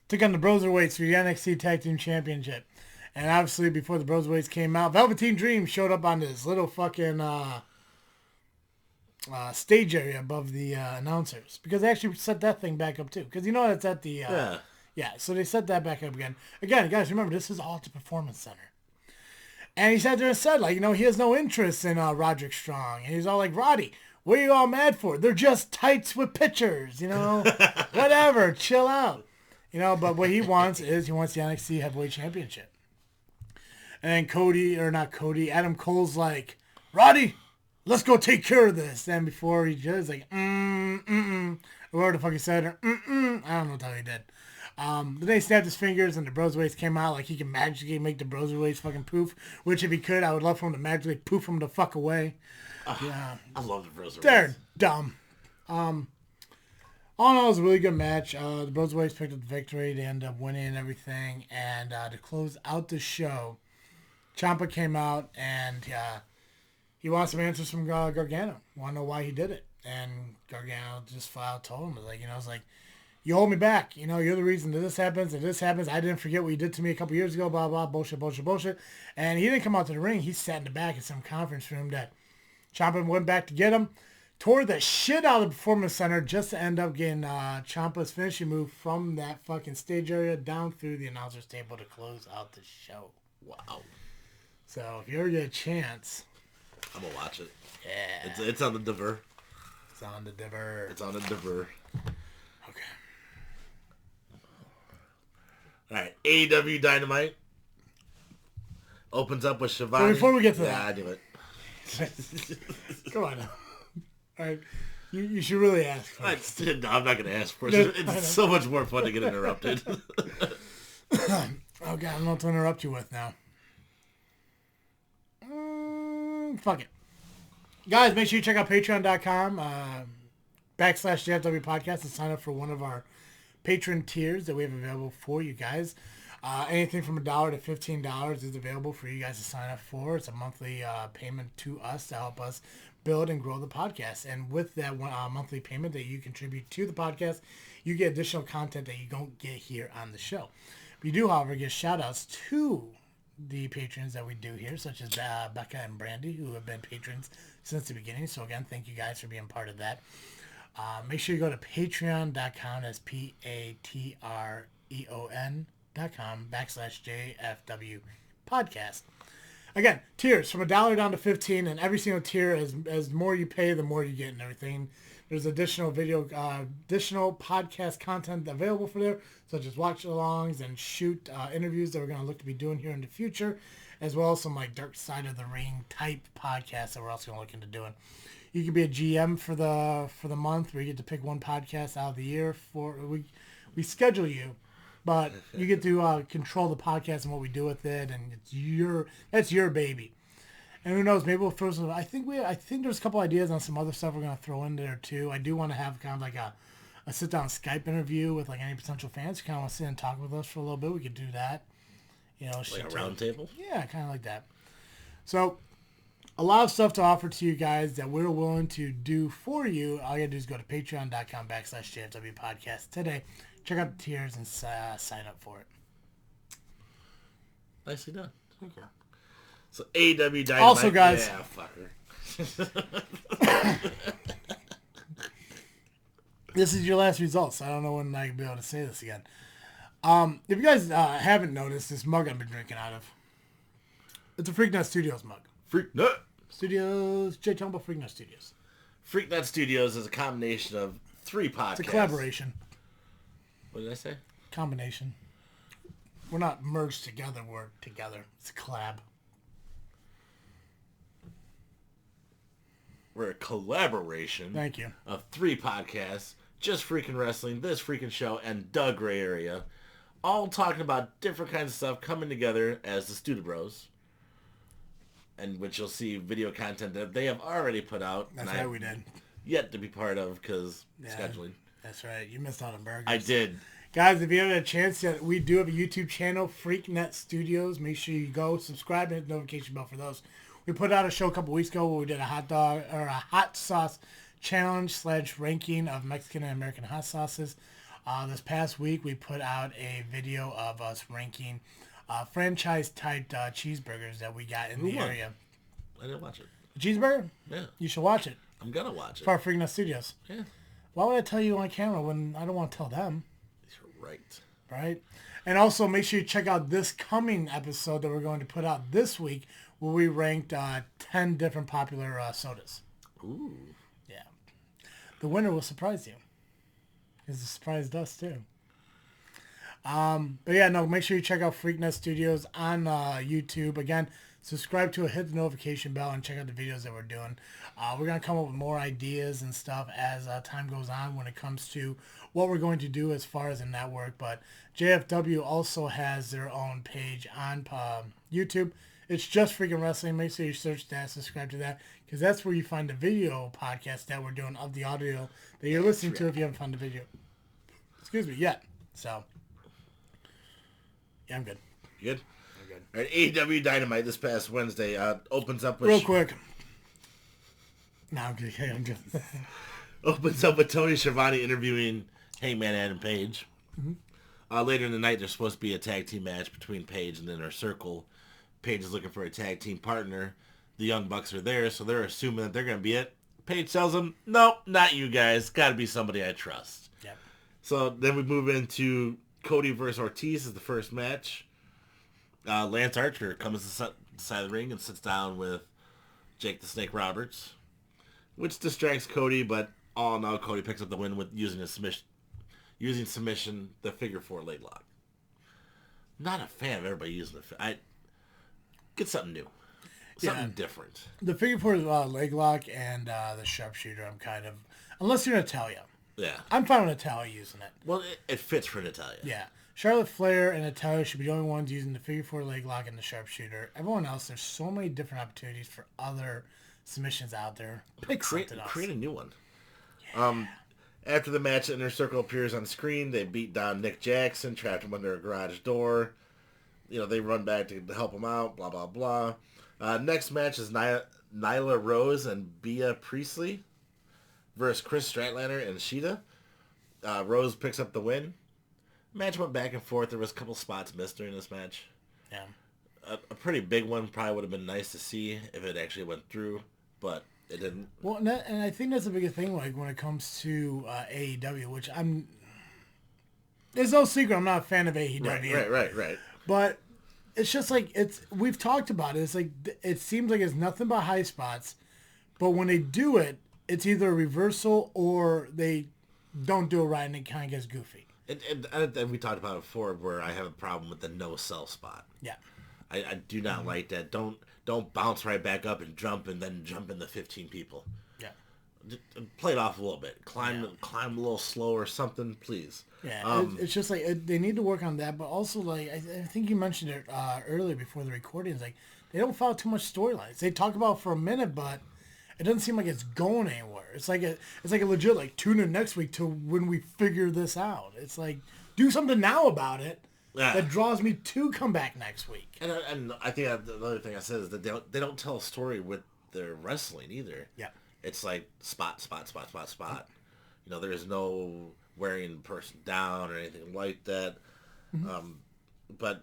took on the Broserweights for the NXT Tag Team Championship. And obviously, before the Broserweights came out, Velveteen Dream showed up on this little fucking stage area above the announcers. Because they actually set that thing back up, too. Because you know it's at the... Yeah, so they set that back up again. Again, guys, remember, this is all at the Performance Center. And he sat there and said, like, you know, he has no interest in Roderick Strong. And he's all like, Roddy, what are you all mad for? They're just tights with pictures, you know? Whatever, chill out. You know, but what he wants is he wants the NXT Heavyweight Championship. And then Adam Cole's like, Roddy, let's go take care of this. And before he does, like, whatever the fuck he said, or I don't know what the hell he did. Then he snapped his fingers and the Broserweights came out like he can magically make the Broserweights fucking poof. Which if he could, I would love for him to magically poof him the fuck away. Yeah, I love the Broserweights. They're dumb. All in all, it was a really good match. The Broserweights picked up the victory. They ended up winning and everything. And to close out the show, Ciampa came out and he wants some answers from Gargano. Want to know why he did it. And Gargano just flat out told him, like, you know, it's like, you hold me back. You know, you're the reason that this happens. If this happens, I didn't forget what you did to me a couple years ago, blah, blah, bullshit. And he didn't come out to the ring. He sat in the back at some conference room that Ciampa went back to get him, tore the shit out of the Performance Center just to end up getting Ciampa's finishing move from that fucking stage area down through the announcer's table to close out the show. Wow. So if you ever get a chance, I'm going to watch it. Yeah. It's on the Diver. It's on the Diver. It's on the Diver. Okay. All right. AEW Dynamite opens up with Shivani. So before we get to that. Yeah, I knew it. Come on now. All right. You should really ask first. No, I'm not going to ask first. It's so much more fun to get interrupted. Oh, God. I don't know what to interrupt you with now. Fuck it. Guys, make sure you check out patreon.com /JFW podcast and sign up for one of our patron tiers that we have available for you guys. Anything from $1 to $15 is available for you guys to sign up for. It's a monthly payment to us to help us build and grow the podcast. And with that monthly payment that you contribute to the podcast, you get additional content that you don't get here on the show. We do, however, get shout-outs to the patrons that we do here, such as Becca and Brandy, who have been patrons since the beginning. So, again, thank you guys for being part of that. Make sure you go to patreon.com, that's patreon.com /JFW podcast. Again, tiers from $1 down to 15, and every single tier, as more you pay, the more you get and everything. There's additional additional podcast content available for there, such as watch-alongs and shoot interviews that we're going to look to be doing here in the future, as well as some like Dark Side of the Ring type podcasts that we're also going to look into doing. You can be a GM for the month, where you get to pick one podcast out of the year. We schedule you, but you get to control the podcast and what we do with it, and that's your baby. And who knows, maybe we'll throw some. I think there's a couple ideas on some other stuff we're gonna throw in there too. I do want to have kind of like a sit down Skype interview with like any potential fans who kind of want to sit and talk with us for a little bit. We could do that. Like a round table. Yeah, kind of like that. So, a lot of stuff to offer to you guys that we're willing to do for you. All you gotta do is go to patreon.com/JFW podcast today. Check out the tiers and sign up for it. Nicely done. Okay. So AEW Dynamite. Also, guys. Yeah, fucker. This is your last result, so I don't know when I can be able to say this again. If you guys haven't noticed, this mug I've been drinking out of, it's a Freaknut Studios mug. Freaknut Studios, J. Tumble Freaknut Studios. Freaknut Studios is a combination of 3 podcasts. It's a collaboration. What did I say? Combination. We're not merged together, we're together. It's a collab. We're a collaboration. Thank you. Of 3 podcasts, Just Freakin' Wrestling, This Freakin' Show, and Doug Gray Area, all talking about different kinds of stuff coming together as the Studio Bros, and which you'll see video content that they have already put out. That's right, we did. Yet to be part of because scheduling. That's right. You missed out on burgers. I did. Guys, if you haven't had a chance yet, we do have a YouTube channel, Freaknet Studios. Make sure you go subscribe and hit the notification bell for those. We put out a show a couple weeks ago where we did a hot sauce challenge / ranking of Mexican and American hot sauces. This past week we put out a video of us ranking franchise type cheeseburgers that we got in the area. I didn't watch it. A cheeseburger? Yeah. You should watch it. I'm gonna watch it. For our Freaknet Studios. Yeah. Why would I tell you on camera when I don't want to tell them? You're right. Right? And also make sure you check out this coming episode that we're going to put out this week, where we ranked 10 different popular sodas. Ooh. Yeah. The winner will surprise you. Because it surprised us too. But yeah, no, make sure you check out Freaknet Studios on YouTube. Again, subscribe to it, hit the notification bell, and check out the videos that we're doing. We're going to come up with more ideas and stuff as time goes on when it comes to what we're going to do as far as a network. But JFW also has their own page on YouTube. It's Just Freakin' Wrestling. Make sure you search that, subscribe to that, because that's where you find the video podcast that we're doing of the audio that you're listening to if you haven't found the video. Excuse me, yet. So, yeah, I'm good. You good? I'm good. All right, AEW Dynamite this past Wednesday opens up with... Real quick. No, I'm good. Hey, I'm good. Opens up with Tony Schiavone interviewing Hangman Adam Page. Mm-hmm. Later in the night, there's supposed to be a tag team match between Page and Inner Circle. Page is looking for a tag team partner. The Young Bucks are there, so they're assuming that they're going to be it. Page tells them, nope, not you guys. Got to be somebody I trust. Yep. So then we move into Cody versus Ortiz is the first match. Lance Archer comes to the side of the ring and sits down with Jake the Snake Roberts, which distracts Cody, but all in all, Cody picks up the win with using submission, the figure 4 leg lock. Not a fan of everybody using it. Get something new. Something different. The figure 4 leg lock and the sharpshooter, I'm kind of... Unless you're Natalia. Yeah. I'm fine with Natalia using it. Well, it fits for Natalia. Yeah. Charlotte Flair and Natalia should be the only ones using the figure 4 leg lock and the sharpshooter. Everyone else, there's so many different opportunities for other submissions out there. Pick something else. Create a new one. Yeah. After the match, Inner Circle appears on screen. They beat down Nick Jackson, trapped him under a garage door. They run back to help him out, blah, blah, blah. Next match is Nyla Rose and Bea Priestley versus Chris Statlander and Shida. Rose picks up the win. Match went back and forth. There was a couple spots missed during this match. Yeah. A pretty big one probably would have been nice to see if it actually went through, but it didn't. Well, and I think that's a big thing, like, when it comes to AEW, which there's no secret I'm not a fan of AEW. Right. But it's just like we've talked about it. It's like it seems like it's nothing but high spots, but when they do it, it's either a reversal or they don't do it right and it kind of gets goofy. And we talked about it before, where I have a problem with the no sell spot. Yeah, I do not like that. Don't bounce right back up and then jump in the 15 people. Yeah, Just play it off a little bit. Climb a little slower, something, please. Yeah, it's just like they need to work on that, but also like I think you mentioned it earlier before the recordings. Like they don't follow too much storylines. They talk about it for a minute, but it doesn't seem like it's going anywhere. It's like a legit like tune in next week to when we figure this out. It's like do something now about it that draws me to come back next week. And I think the other thing I said is that they don't tell a story with their wrestling either. Yeah, it's like spot. You know, there's no wearing the person down or anything like that. Mm-hmm. But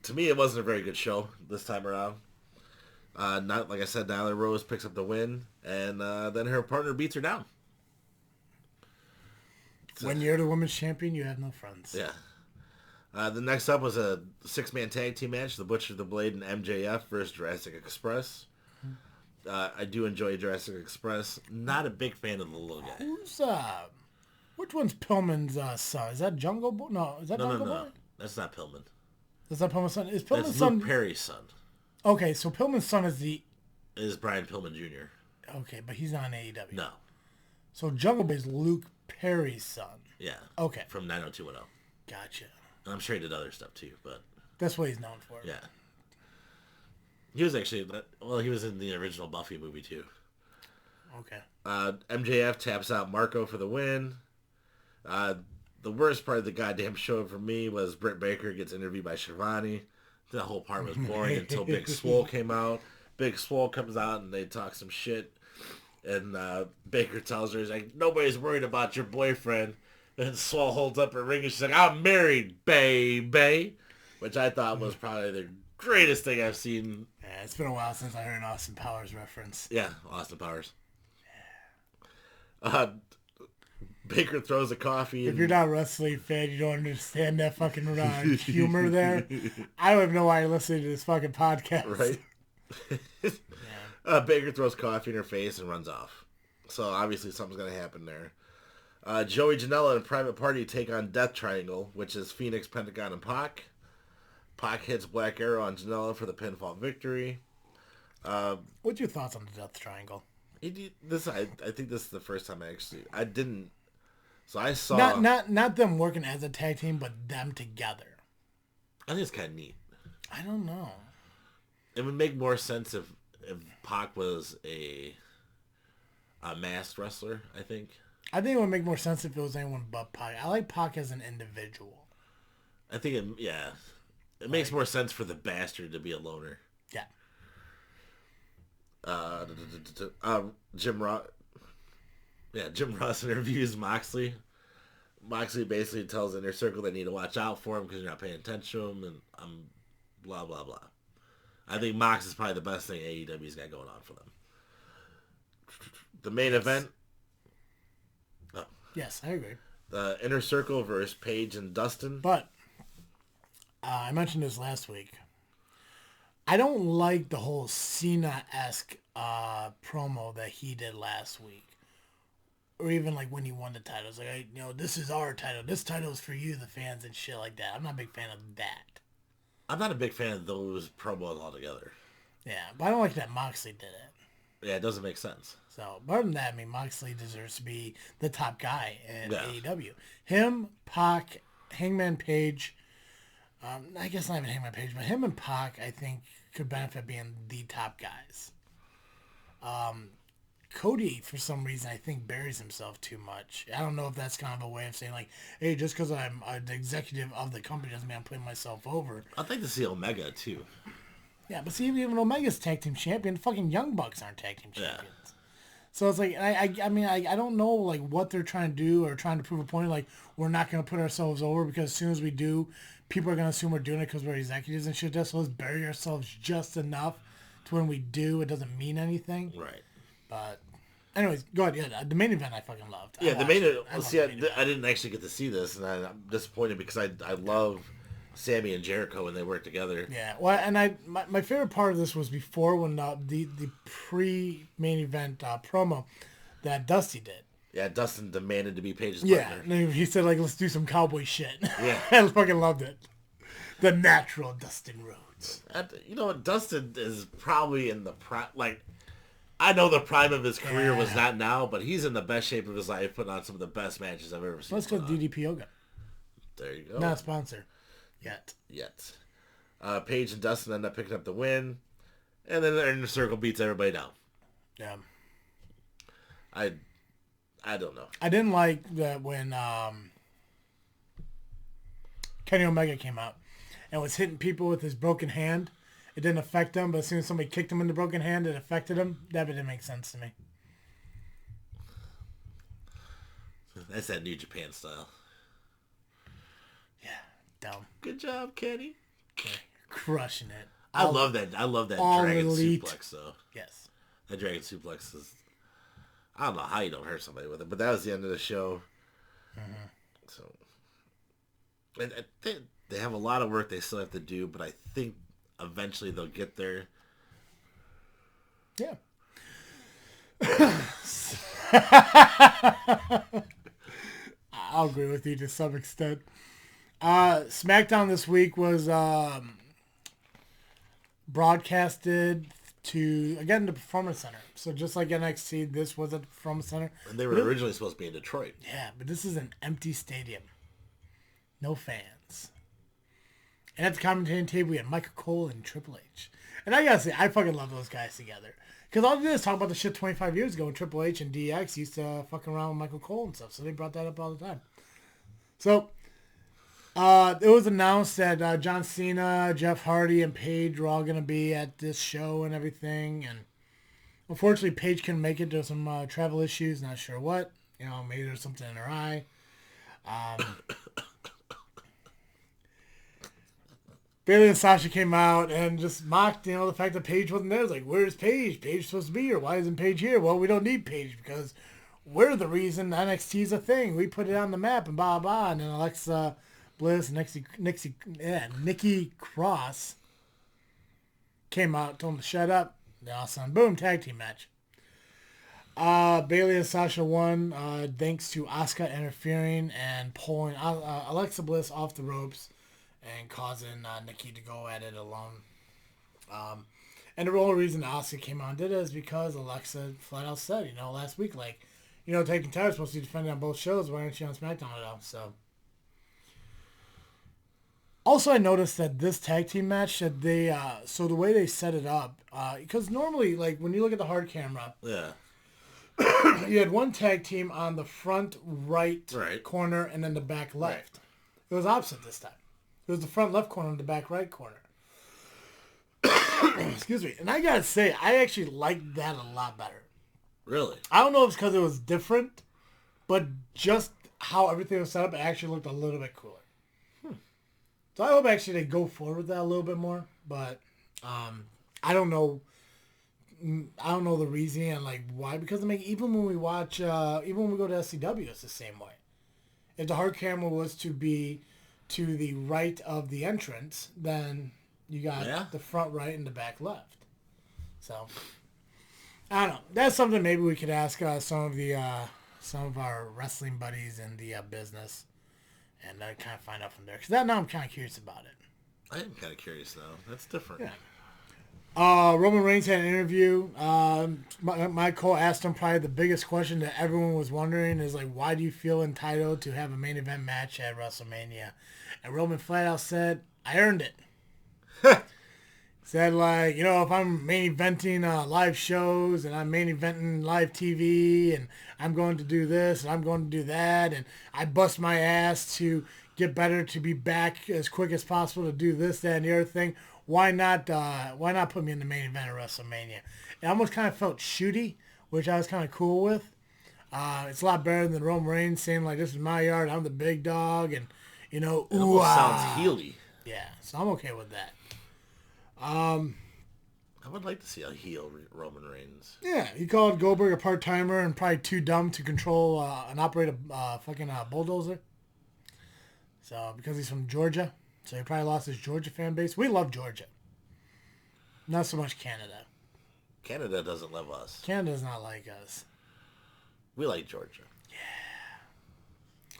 to me, it wasn't a very good show this time around. Not like I said, Nyla Rose picks up the win, and then her partner beats her down. When you're the women's champion, you have no friends. Yeah. The next up was a 6-man tag team match: the Butcher, the Blade, and MJF versus Jurassic Express. I do enjoy Jurassic Express. Not a big fan of the little guy. Who's which one's Pillman's son? Is that Jungle Boy? No, is that Jungle Boy? That's not Pillman. That's not Pillman's son. Is Pillman's That's son? Luke Perry's son. Okay, so Pillman's son is Brian Pillman Jr. Okay, but he's not in AEW. No. So Jungle Boy is Luke Perry's son. Yeah. Okay. From 90210. Gotcha. And I'm sure he did other stuff too, but that's what he's known for. Yeah. He was actually, he was in the original Buffy movie too. Okay. MJF taps out Marco for the win. The worst part of the goddamn show for me was Britt Baker gets interviewed by Shivani. The whole part was boring until Big Swole came out. Big Swole comes out and they talk some shit. And Baker tells her, he's like, nobody's worried about your boyfriend. And Swole holds up her ring and she's like, I'm married, baby. Which I thought was probably the greatest thing I've seen. Yeah, it's been a while since I heard an Austin Powers reference. Yeah, Austin Powers. Yeah. Baker throws a coffee. If you're not a wrestling fan, you don't understand that fucking humor there. I don't even know why you're listening to this fucking podcast. Right? Yeah. Baker throws coffee in her face and runs off. So obviously something's going to happen there. Joey Janela and Private Party take on Death Triangle, which is Phoenix, Pentagon, and Pac. Pac hits Black Arrow on Janela for the pinfall victory. What's your thoughts on the Death Triangle? I think this is the first time I didn't. So I saw not them working as a tag team, but them together. I think it's kind of neat. I don't know. It would make more sense if Pac was a masked wrestler. I think it would make more sense if it was anyone but Pac. I like Pac as an individual. I think it makes more sense for the bastard to be a loner. Yeah. Jim Ross interviews Moxley. Moxley basically tells Inner Circle they need to watch out for him because you're not paying attention to him, and blah, blah, blah. I think Mox is probably the best thing AEW's got going on for them. The main event. Oh. Yes, I agree. The Inner Circle versus Paige and Dustin. But I mentioned this last week. I don't like the whole Cena-esque promo that he did last week. Or even like when he won the title. It's like, this is our title. This title is for you, the fans, and shit like that. I'm not a big fan of that. I'm not a big fan of those promos altogether. Yeah, but I don't like that Moxley did it. Yeah, it doesn't make sense. So, other than that, Moxley deserves to be the top guy in AEW. Him, Pac, Hangman Page, I guess not even Hangman Page, but him and Pac, I think, could benefit being the top guys. Cody, for some reason, I think buries himself too much. I don't know if that's kind of a way of saying, like, hey, just because I'm an executive of the company doesn't mean I'm putting myself over. I'd like to see Omega, too. Yeah, but see, even Omega's tag team champion, fucking Young Bucks aren't tag team champions. Yeah. So it's like, I don't know, like, what they're trying to do or trying to prove a point. Like, we're not going to put ourselves over because as soon as we do, people are going to assume we're doing it because we're executives and shit. So let's bury ourselves just enough to when we do, it doesn't mean anything. Right. But, anyways, go ahead. Yeah, the main event I fucking loved. Yeah, the main event. I didn't actually get to see this, and I'm disappointed because I love Sammy and Jericho when they worked together. Yeah, well, and my favorite part of this was before when the pre-main event promo that Dusty did. Yeah, Dustin demanded to be Paige's partner. partner. Yeah, he said, like, let's do some cowboy shit. Yeah. I fucking loved it. The natural Dustin Rhodes. You know what? Dustin is probably in the prime. Like, I know the prime of his career was not now, but he's in the best shape of his life, putting on some of the best matches I've ever seen. Let's go DDP Yoga. There you go. Not a sponsor. Yet. Paige and Dustin end up picking up the win, and then the Inner Circle beats everybody down. Yeah. I don't know. I didn't like that when Kenny Omega came out and was hitting people with his broken hand. It didn't affect him, but as soon as somebody kicked him in the broken hand, it affected him. That didn't make sense to me. That's that New Japan style. Yeah, dumb. Good job, Kenny. Okay. Crushing it. I love that dragon suplex, though. Yes. That dragon suplex is... I don't know how you don't hurt somebody with it, but that was the end of the show. Mm-hmm. So, and I think they have a lot of work they still have to do, but I think eventually they'll get there. Yeah. I'll agree with you to some extent. SmackDown this week was broadcasted to, again, the Performance Center. So just like NXT, this was at the Performance Center. And they were originally supposed to be in Detroit. Yeah, but this is an empty stadium. No fans. And at the commentating table, we had Michael Cole and Triple H. And I gotta say, I fucking love those guys together. Because all they did is talk about the shit 25 years ago when Triple H and DX used to fucking around with Michael Cole and stuff. So they brought that up all the time. So, it was announced that John Cena, Jeff Hardy, and Paige were all going to be at this show and everything. And unfortunately, Paige couldn't make it. There's some travel issues. Not sure what. You know, maybe there's something in her eye. Bayley and Sasha came out and just mocked, you know, the fact that Paige wasn't there. It was like, where's Paige? Paige's supposed to be here. Why isn't Paige here? Well, we don't need Paige because we're the reason NXT's a thing. We put it on the map and blah, blah. And then Alexa Bliss and Nikki Cross came out, told them to shut up. Then all of a sudden, boom, tag team match. Bayley and Sasha won thanks to Asuka interfering and pulling Alexa Bliss off the ropes and causing Nikki to go at it alone. And the only reason Asuka came out and did it is because Alexa flat out said, you know, last week, like, you know, Taking Tire's supposed to be defending on both shows. Why aren't you on SmackDown at all? So. Also, I noticed that this tag team match, that they, so the way they set it up, because normally, like, when you look at the hard camera, yeah, you had one tag team on the front right corner and then the back left. Right. It was opposite this time. It was the front left corner and the back right corner. Excuse me. And I gotta say, I actually liked that a lot better. Really? I don't know if it's because it was different, but just how everything was set up, it actually looked a little bit cooler. So I hope actually they go forward with that a little bit more. But I don't know. I don't know the reasoning and like why. Because I mean, even when we watch, even when we go to SCW, it's the same way. If the hard camera was to be to the right of the entrance, then you got the front right and the back left. So I don't know. That's something maybe we could ask some of our wrestling buddies in the business, and kind of find out from there. Because now I'm kind of curious about it. I am kind of curious though. That's different. Yeah. Roman Reigns had an interview. Michael asked him probably the biggest question that everyone was wondering is like, why do you feel entitled to have a main event match at WrestleMania? And Roman flat out said, I earned it. Said like, you know, if I'm main eventing live shows and I'm main eventing live TV and I'm going to do this and I'm going to do that and I bust my ass to get better to be back as quick as possible to do this, that, and the other thing. Why not put me in the main event of WrestleMania? It almost kind of felt shooty, which I was kind of cool with. It's a lot better than Roman Reigns saying like, this is my yard, I'm the big dog, and you know, it almost sounds heely. Yeah, so I'm okay with that. I would like to see a heel Roman Reigns. Yeah, he called Goldberg a part-timer and probably too dumb to control and operate a fucking bulldozer. So, because he's from Georgia. So he probably lost his Georgia fan base. We love Georgia. Not so much Canada. Canada doesn't love us. Canada does not like us. We like Georgia. Yeah.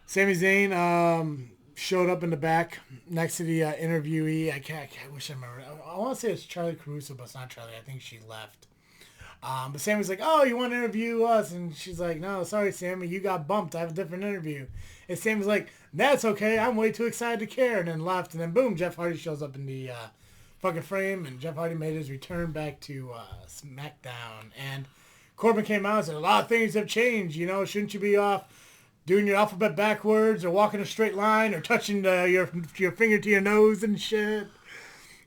Sami Zayn showed up in the back next to the interviewee. I wish I remember. I want to say it's Charlie Caruso, but it's not Charlie. I think she left. But Sammy's like, oh, you want to interview us? And she's like, no, sorry, Sammy, you got bumped. I have a different interview. And Sammy's like, that's okay. I'm way too excited to care. And then left. And then, boom, Jeff Hardy shows up in the fucking frame. And Jeff Hardy made his return back to SmackDown. And Corbin came out and said, a lot of things have changed. You know, shouldn't you be off doing your alphabet backwards or walking a straight line or touching your finger to your nose and shit?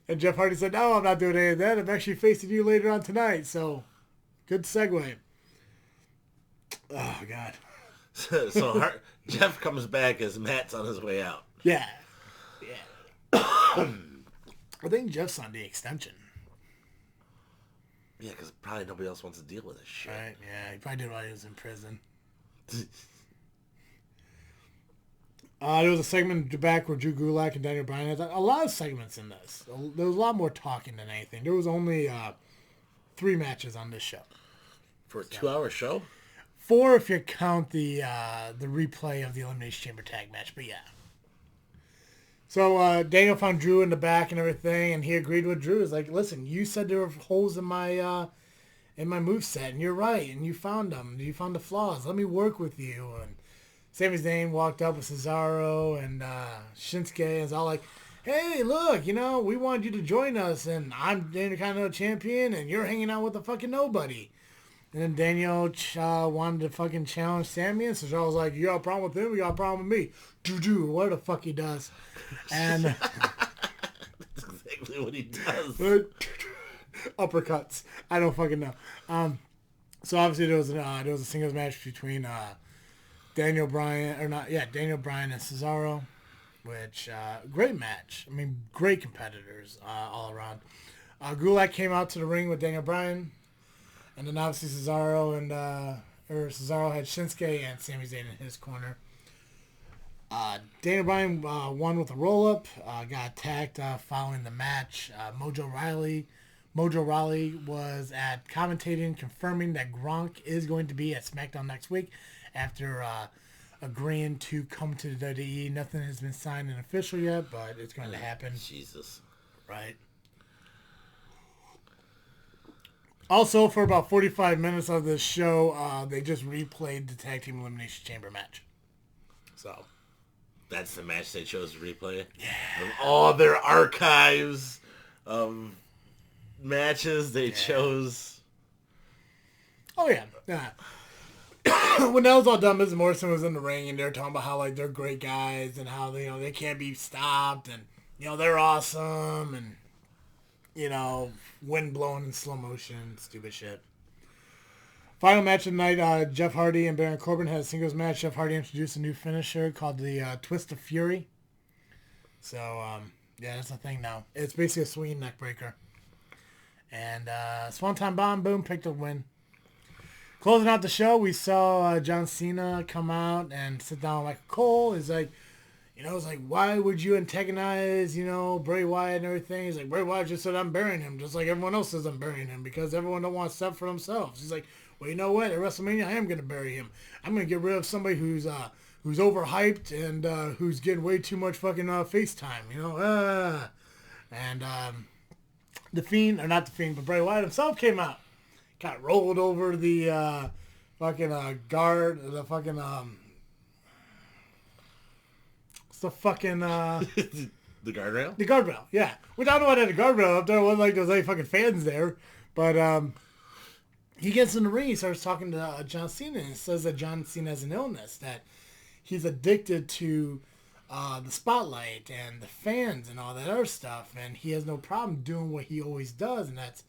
And Jeff Hardy said, no, I'm not doing any of that. I'm actually facing you later on tonight. So... good segue. Oh, God. So Jeff comes back as Matt's on his way out. Yeah. Yeah. I think Jeff's on the extension. Yeah, because probably nobody else wants to deal with this shit. Right, yeah. He probably did while he was in prison. There was a segment in the back where Drew Gulak and Daniel Bryan had a lot of segments in this. There was a lot more talking than anything. There was only... 3 matches on this show. For a 2-hour show? 4 if you count the replay of the Elimination Chamber tag match, but yeah. So Daniel found Drew in the back and everything, and he agreed with Drew. He's like, listen, you said there were holes in my moveset, and you're right, and you found them. You found the flaws. Let me work with you. And Sami Zayn walked up with Cesaro and Shinsuke, and was all like, hey, look, you know, we wanted you to join us, and I'm the Intercontinental Champion, and you're hanging out with a fucking nobody. And then Daniel wanted to fucking challenge Sami, and Cesaro was like, you got a problem with him, you got a problem with me. Do, what the fuck he does. And... that's exactly what he does. Uppercuts. I don't fucking know. So obviously there was a singles match between Daniel Bryan and Cesaro. Which, great match. I mean, great competitors all around. Gulak came out to the ring with Daniel Bryan. And then obviously Cesaro had Shinsuke and Sami Zayn in his corner. Daniel Bryan won with a roll-up. Got attacked following the match. Mojo Rawley was at commentating, confirming that Gronk is going to be at SmackDown next week after... agreeing to come to the WWE. Nothing has been signed and official yet, but it's going to happen. Jesus. Right. Also, for about 45 minutes of this show, they just replayed the Tag Team Elimination Chamber match. So. That's the match they chose to replay? Yeah. Of all their archives of matches they chose. Oh, yeah. Yeah. When that was all done, Miz Morrison was in the ring, and they were talking about how like they're great guys and how they can't be stopped, and they're awesome, and wind blowing in slow motion, stupid shit. Final match of the night, Jeff Hardy and Baron Corbin had a singles match. Jeff Hardy introduced a new finisher called the Twist of Fury. So yeah, that's the thing now. It's basically a swinging neck breaker. And Swanton Bomb, boom, picked up win. Closing out the show, we saw John Cena come out and sit down with Michael Cole. He's like, it's like, why would you antagonize, Bray Wyatt and everything? He's like, Bray Wyatt just said I'm burying him, just like everyone else says I'm burying him, because everyone don't want to step for themselves. He's like, well, you know what? At WrestleMania, I am going to bury him. I'm going to get rid of somebody who's overhyped and who's getting way too much fucking face time, And The Fiend, or not The Fiend, but Bray Wyatt himself came out. Got rolled over the fucking guard, the fucking it's the fucking the guardrail? The guardrail, yeah. Which I don't know why they had a guardrail up there. It wasn't like there was any fucking fans there. But he gets in the ring, he starts talking to John Cena, and says that John Cena has an illness, that he's addicted to the spotlight and the fans and all that other stuff, and he has no problem doing what he always does, and that's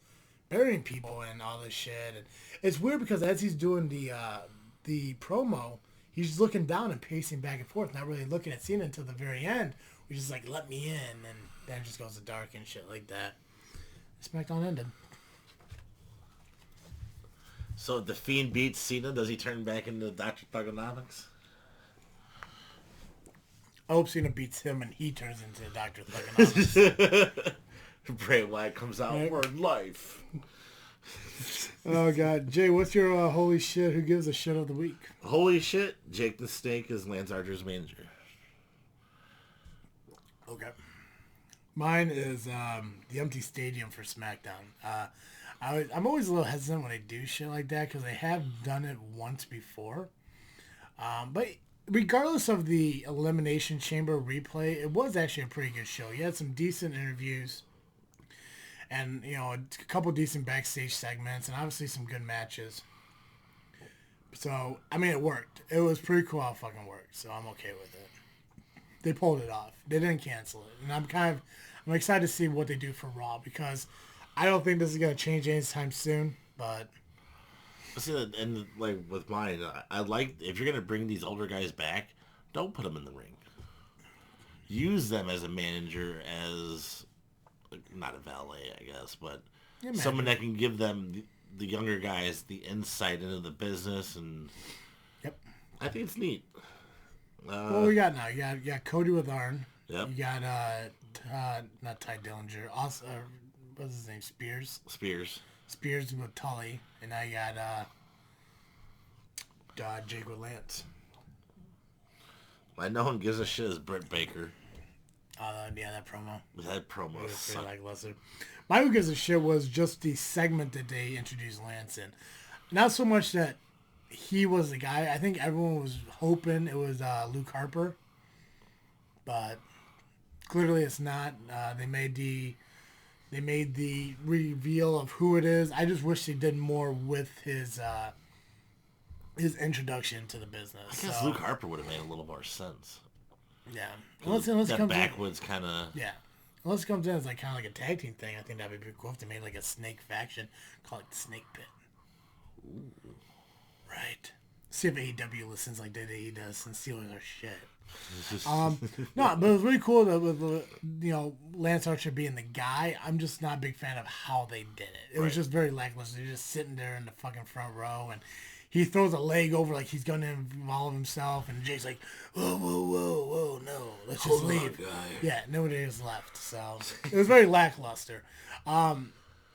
burying people and all this shit. And it's weird because as he's doing the promo, he's just looking down and pacing back and forth, not really looking at Cena until the very end, which is like, let me in, and then it just goes to dark and shit like that. SmackDown ended. So if The Fiend beats Cena, does he turn back into Dr. Thugonomics? I hope Cena beats him and he turns into Dr. Thuganomics. Bray Wyatt comes out for life. Oh, God. Jay, what's your holy shit, who gives a shit of the week? Holy shit, Jake the Snake is Lance Archer's manager. Okay. Mine is the empty stadium for SmackDown. I'm always a little hesitant when they do shit like that because they have done it once before. But regardless of the Elimination Chamber replay, it was actually a pretty good show. You had some decent interviews and, you know, a couple decent backstage segments and obviously some good matches. So, I mean, it worked. It was pretty cool how it fucking worked, so I'm okay with it. They pulled it off. They didn't cancel it. And I'm excited to see what they do for Raw because I don't think this is going to change anytime soon, but... See, and like with mine, I like, if you're going to bring these older guys back, don't put them in the ring. Use them as a manager, as, not a valet, I guess, but someone that can give them, the younger guys, the insight into the business, and yep, I think it's neat. What we got now? You got Cody with Arn. Yep. You got, not Ty Dillinger, also, what's his name, Spears with Tully, and now you got Jake with Lance. No one gives a shit is Britt Baker. Yeah, that promo. That promo was pretty lackluster. My who gives a shit was just the segment that they introduced Lance in. Not so much that he was the guy. I think everyone was hoping it was Luke Harper, but clearly it's not. They made the reveal of who it is. I just wish they did more with his introduction to the business. I guess Luke Harper would have made a little more sense. Yeah. Unless that backwoods kind of... Yeah. Unless it comes in as like kind of like a tag team thing, I think that'd be pretty cool if they made like a snake faction. Call it the Snake Pit. Ooh. Right. See if AEW listens like WWE does and steals our shit. No, but it was really cool that with Lance Archer being the guy. I'm just not a big fan of how they did it. It was just very lackluster. They're just sitting there in the fucking front row and he throws a leg over like he's going to involve himself, and Jay's like, whoa, no, let's just leave. Yeah, nobody has left, so it was very lackluster.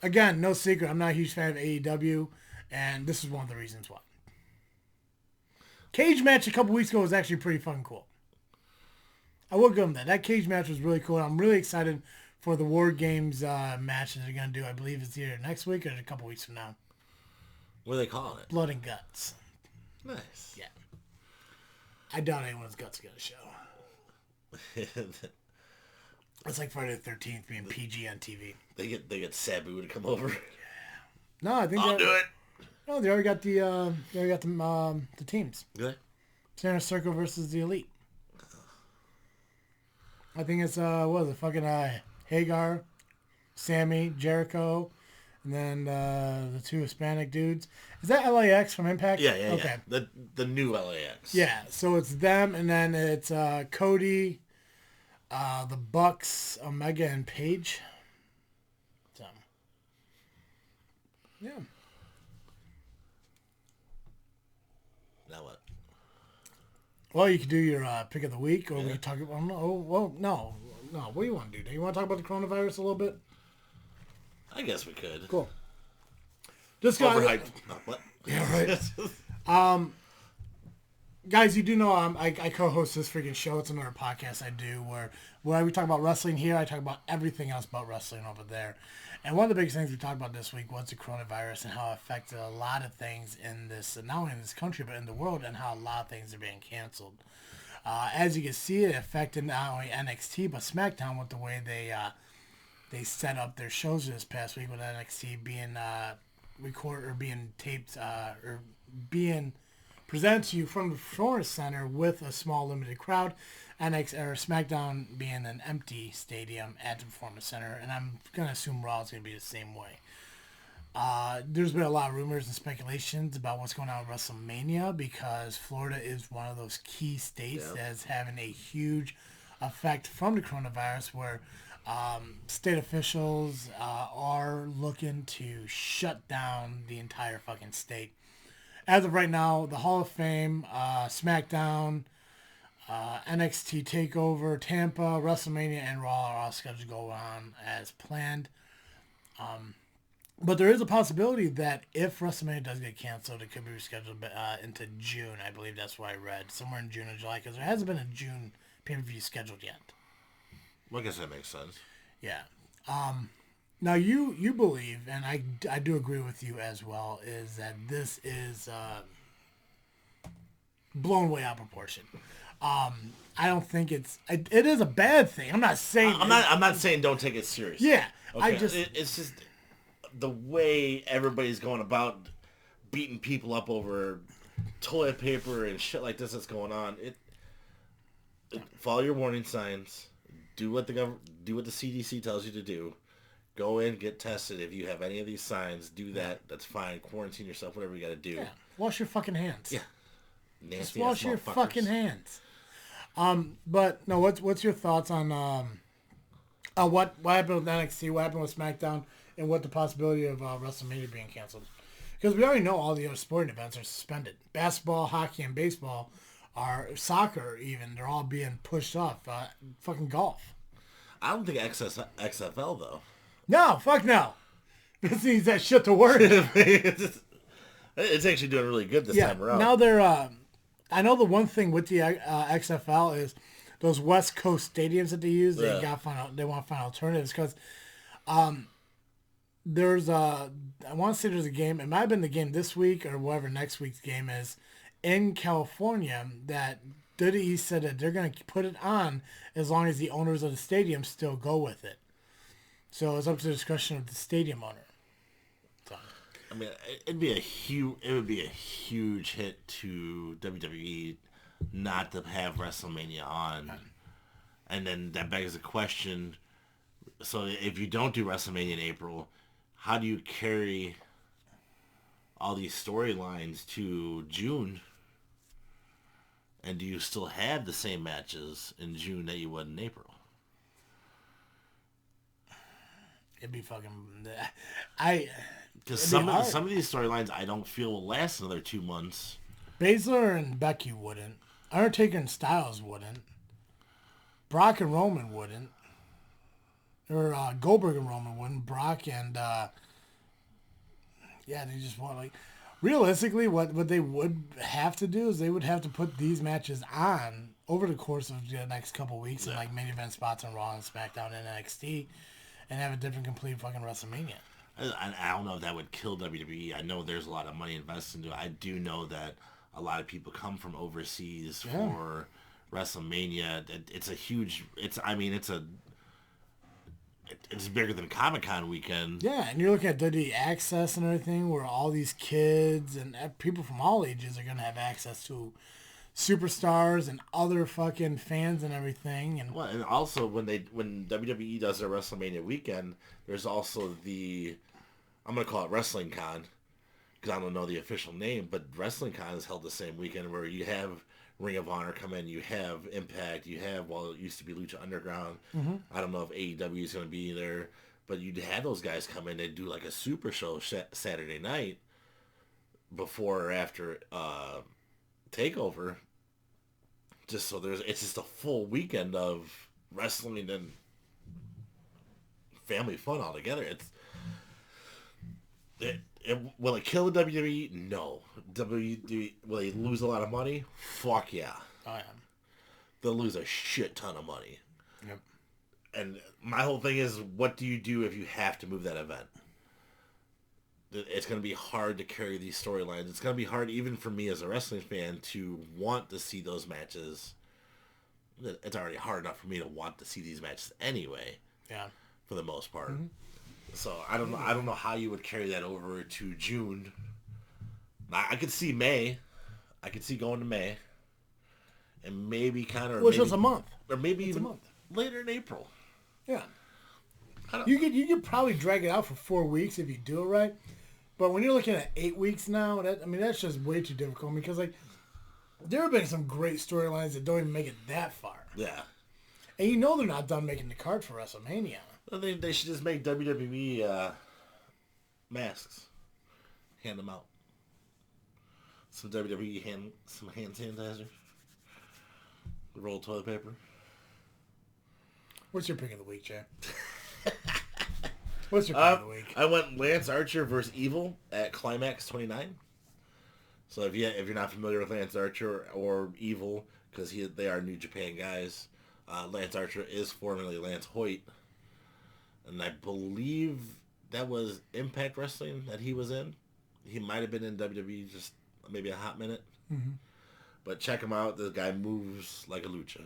Again, no secret, I'm not a huge fan of AEW, and this is one of the reasons why. Cage match a couple weeks ago was actually pretty fucking cool. I will give them that. That cage match was really cool. I'm really excited for the War Games match that they're going to do. I believe it's either next week or a couple weeks from now. What are they calling it? Blood and Guts. Nice. Yeah. I doubt anyone's guts are going to show. It's like Friday the 13th being PG on TV. They get Sabu to come over. Yeah. No, I think I'll do it. No, they already got the teams. Really? Center Circle versus the Elite. I think it's what is it? Fucking Hagar, Sammy, Jericho, and then the two Hispanic dudes. Is that LAX from Impact? Yeah. Okay. The new LAX. Yeah, so it's them, and then it's Cody, the Bucks, Omega, and Paige. So, yeah. Now what? Well, you could do your pick of the week, or we could talk about... No. What do you want to do? Do you want to talk about the coronavirus a little bit? I guess we could. Cool. Just overhyped. What? Yeah, right. Guys, you do know I co-host this freaking show. It's another podcast I do where we talk about wrestling here. I talk about everything else about wrestling over there. And one of the biggest things we talked about this week was the coronavirus and how it affected a lot of things in this, not only in this country, but in the world, and how a lot of things are being canceled. As you can see, it affected not only NXT, but SmackDown with the way they set up their shows this past week, with NXT being recorded or being taped or being presented to you from the Performance Center with a small limited crowd. SmackDown being an empty stadium at the Performance Center, and I'm going to assume Raw is going to be the same way. There's been a lot of rumors and speculations about what's going on with WrestleMania, because Florida is one of those key states that is having a huge effect from the coronavirus, where state officials are looking to shut down the entire fucking state. As of right now, the Hall of Fame, SmackDown, NXT TakeOver, Tampa, WrestleMania, and Raw are all scheduled to go on as planned. But there is a possibility that if WrestleMania does get canceled, it could be rescheduled into June. I believe that's what I read. Somewhere in June or July, because there hasn't been a June pay-per-view scheduled yet. Well, I guess that makes sense. Yeah. Now, you believe, and I do agree with you as well, is that this is blown way out of proportion. I don't think it is a bad thing. I'm not saying I'm not saying don't take it seriously. Yeah. Okay? It's just the way everybody's going about beating people up over toilet paper and shit like this that's going on. Follow your warning signs. Do what the CDC tells you to do. Go in, get tested. If you have any of these signs, do that. That's fine. Quarantine yourself, whatever you got to do. Yeah. Wash your fucking hands. Yeah. Nasty. Just wash your fucking hands. But no, what's your thoughts on what happened with NXT, what happened with SmackDown, and what the possibility of WrestleMania being canceled? Because we already know all the other sporting events are suspended. Basketball, hockey, and baseball soccer even, they're all being pushed off. Fucking golf. I don't think XFL though. No, fuck no. This needs that shit to work. It's actually doing really good this time around. Now they're, I know the one thing with the XFL is those West Coast stadiums that they use, they want to find alternatives because there's I want to say there's a game, it might have been the game this week or whatever next week's game is, in California that WWE said that they're going to put it on as long as the owners of the stadium still go with it. So it's up to the discretion of the stadium owner. So. I mean, it would be a huge hit to WWE not to have WrestleMania on, and then that begs the question. So if you don't do WrestleMania in April, how do you carry all these storylines to June? And do you still have the same matches in June that you would in April? It'd be fucking... Because some of these storylines I don't feel will last another 2 months. Baszler and Becky wouldn't. Undertaker and Styles wouldn't. Brock and Roman wouldn't. Or Goldberg and Roman wouldn't. Brock and... they just want like... Realistically, what they would have to do is they would have to put these matches on over the course of the next couple weeks in like main event spots on Raw and SmackDown and NXT and have a different complete fucking WrestleMania. I don't know if that would kill WWE. I know there's a lot of money invested into it. I do know that a lot of people come from overseas for WrestleMania. It's a huge... It's bigger than Comic-Con weekend. Yeah, and you're looking at WWE Access and everything where all these kids and people from all ages are going to have access to superstars and other fucking fans and everything. And also when WWE does their WrestleMania weekend, there's also the... I'm going to call it Wrestling Con because I don't know the official name, but Wrestling Con is held the same weekend where you have Ring of Honor come in, you have Impact, you have, it used to be Lucha Underground. Mm-hmm. I don't know if AEW is going to be there, but you'd have those guys come in and do like a super show Saturday night before or after TakeOver. Just so it's just a full weekend of wrestling and family fun all together. Will it kill the WWE? No. WWE, will they lose a lot of money? Fuck yeah. Oh, yeah. They'll lose a shit ton of money. Yep. And my whole thing is, what do you do if you have to move that event? It's going to be hard to carry these storylines. It's going to be hard even for me as a wrestling fan to want to see those matches. It's already hard enough for me to want to see these matches anyway. Yeah. For the most part. Mm-hmm. So I don't know how you would carry that over to June. I could see May. I could see going to May. And maybe kind of... Which was a month. Or maybe even later in April. Yeah. You could probably drag it out for 4 weeks if you do it right. But when you're looking at 8 weeks now, that's just way too difficult because there have been some great storylines that don't even make it that far. Yeah. And they're not done making the card for WrestleMania. They should just make WWE masks. Hand them out. Some WWE hand sanitizer. Roll toilet paper. What's your pick of the week, Jay? What's your pick of the week? I went Lance Archer versus Evil at Climax 29. So if you're not familiar with Lance Archer or Evil, because they are New Japan guys, Lance Archer is formerly Lance Hoyt, and I believe that was Impact Wrestling that he was in. He might have been in WWE just maybe a hot minute. Mm-hmm. But check him out. This guy moves like a lucha.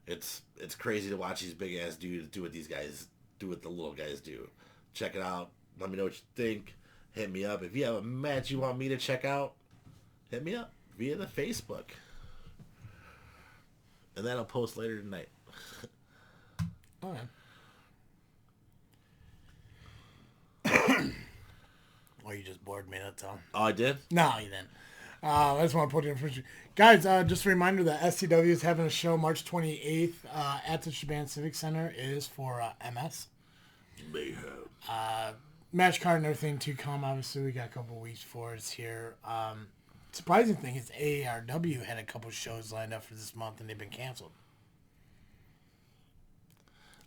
It's crazy to watch these big ass dudes do what these guys do, what the little guys do. Check it out. Let me know what you think. Hit me up. If you have a match you want me to check out, hit me up via the Facebook. And then I'll post later tonight. Okay. Or you just bored me, that's all. Oh, I did? No, you didn't. I just want to put it in front of you. Guys, just a reminder that SCW is having a show March 28th at the Shaban Civic Center. It is for MS. Mayhem. Match card and everything to come. Obviously, we got a couple of weeks before it's here. Surprising thing is AARW had a couple shows lined up for this month and they've been canceled.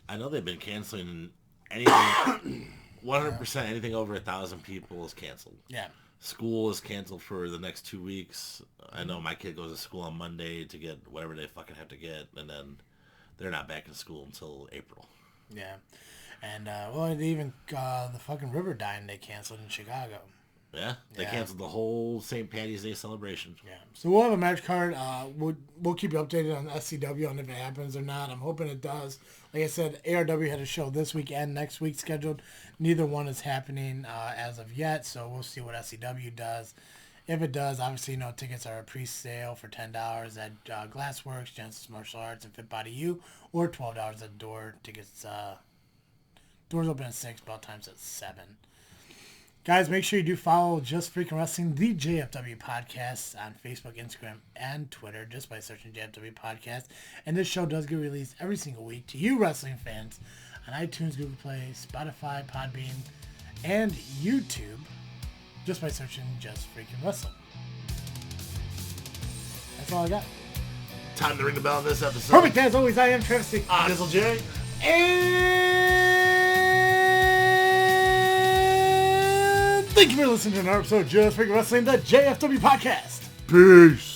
I know they've been canceling anything. 100% anything over 1,000 people is canceled. Yeah. School is canceled for the next 2 weeks. I know my kid goes to school on Monday to get whatever they fucking have to get, and then they're not back in school until April. Yeah. And, they even, the fucking River Dine they canceled in Chicago. Yeah? They canceled the whole St. Patty's Day celebration. Yeah. So we'll have a match card. We'll keep you updated on SCW on if it happens or not. I'm hoping it does. Like I said, ARW had a show this week and next week scheduled. Neither one is happening as of yet, so we'll see what SCW does. If it does, obviously, tickets are pre-sale for $10 at Glassworks, Genesis Martial Arts, and Fit Body U, or $12 at the door. Tickets, doors open at 6, bell times at 7. Guys, make sure you do follow Just Freakin' Wrestling, the JFW Podcast, on Facebook, Instagram, and Twitter, just by searching JFW Podcast. And this show does get released every single week to you wrestling fans on iTunes, Google Play, Spotify, Podbean, and YouTube, just by searching Just Freakin' Wrestling. That's all I got. Time to ring the bell on this episode. Perfect, as always, I am Travis-T. Dizzle J. And thank you for listening to another episode of Just Freakin' Wrestling, the JFW Podcast. Peace.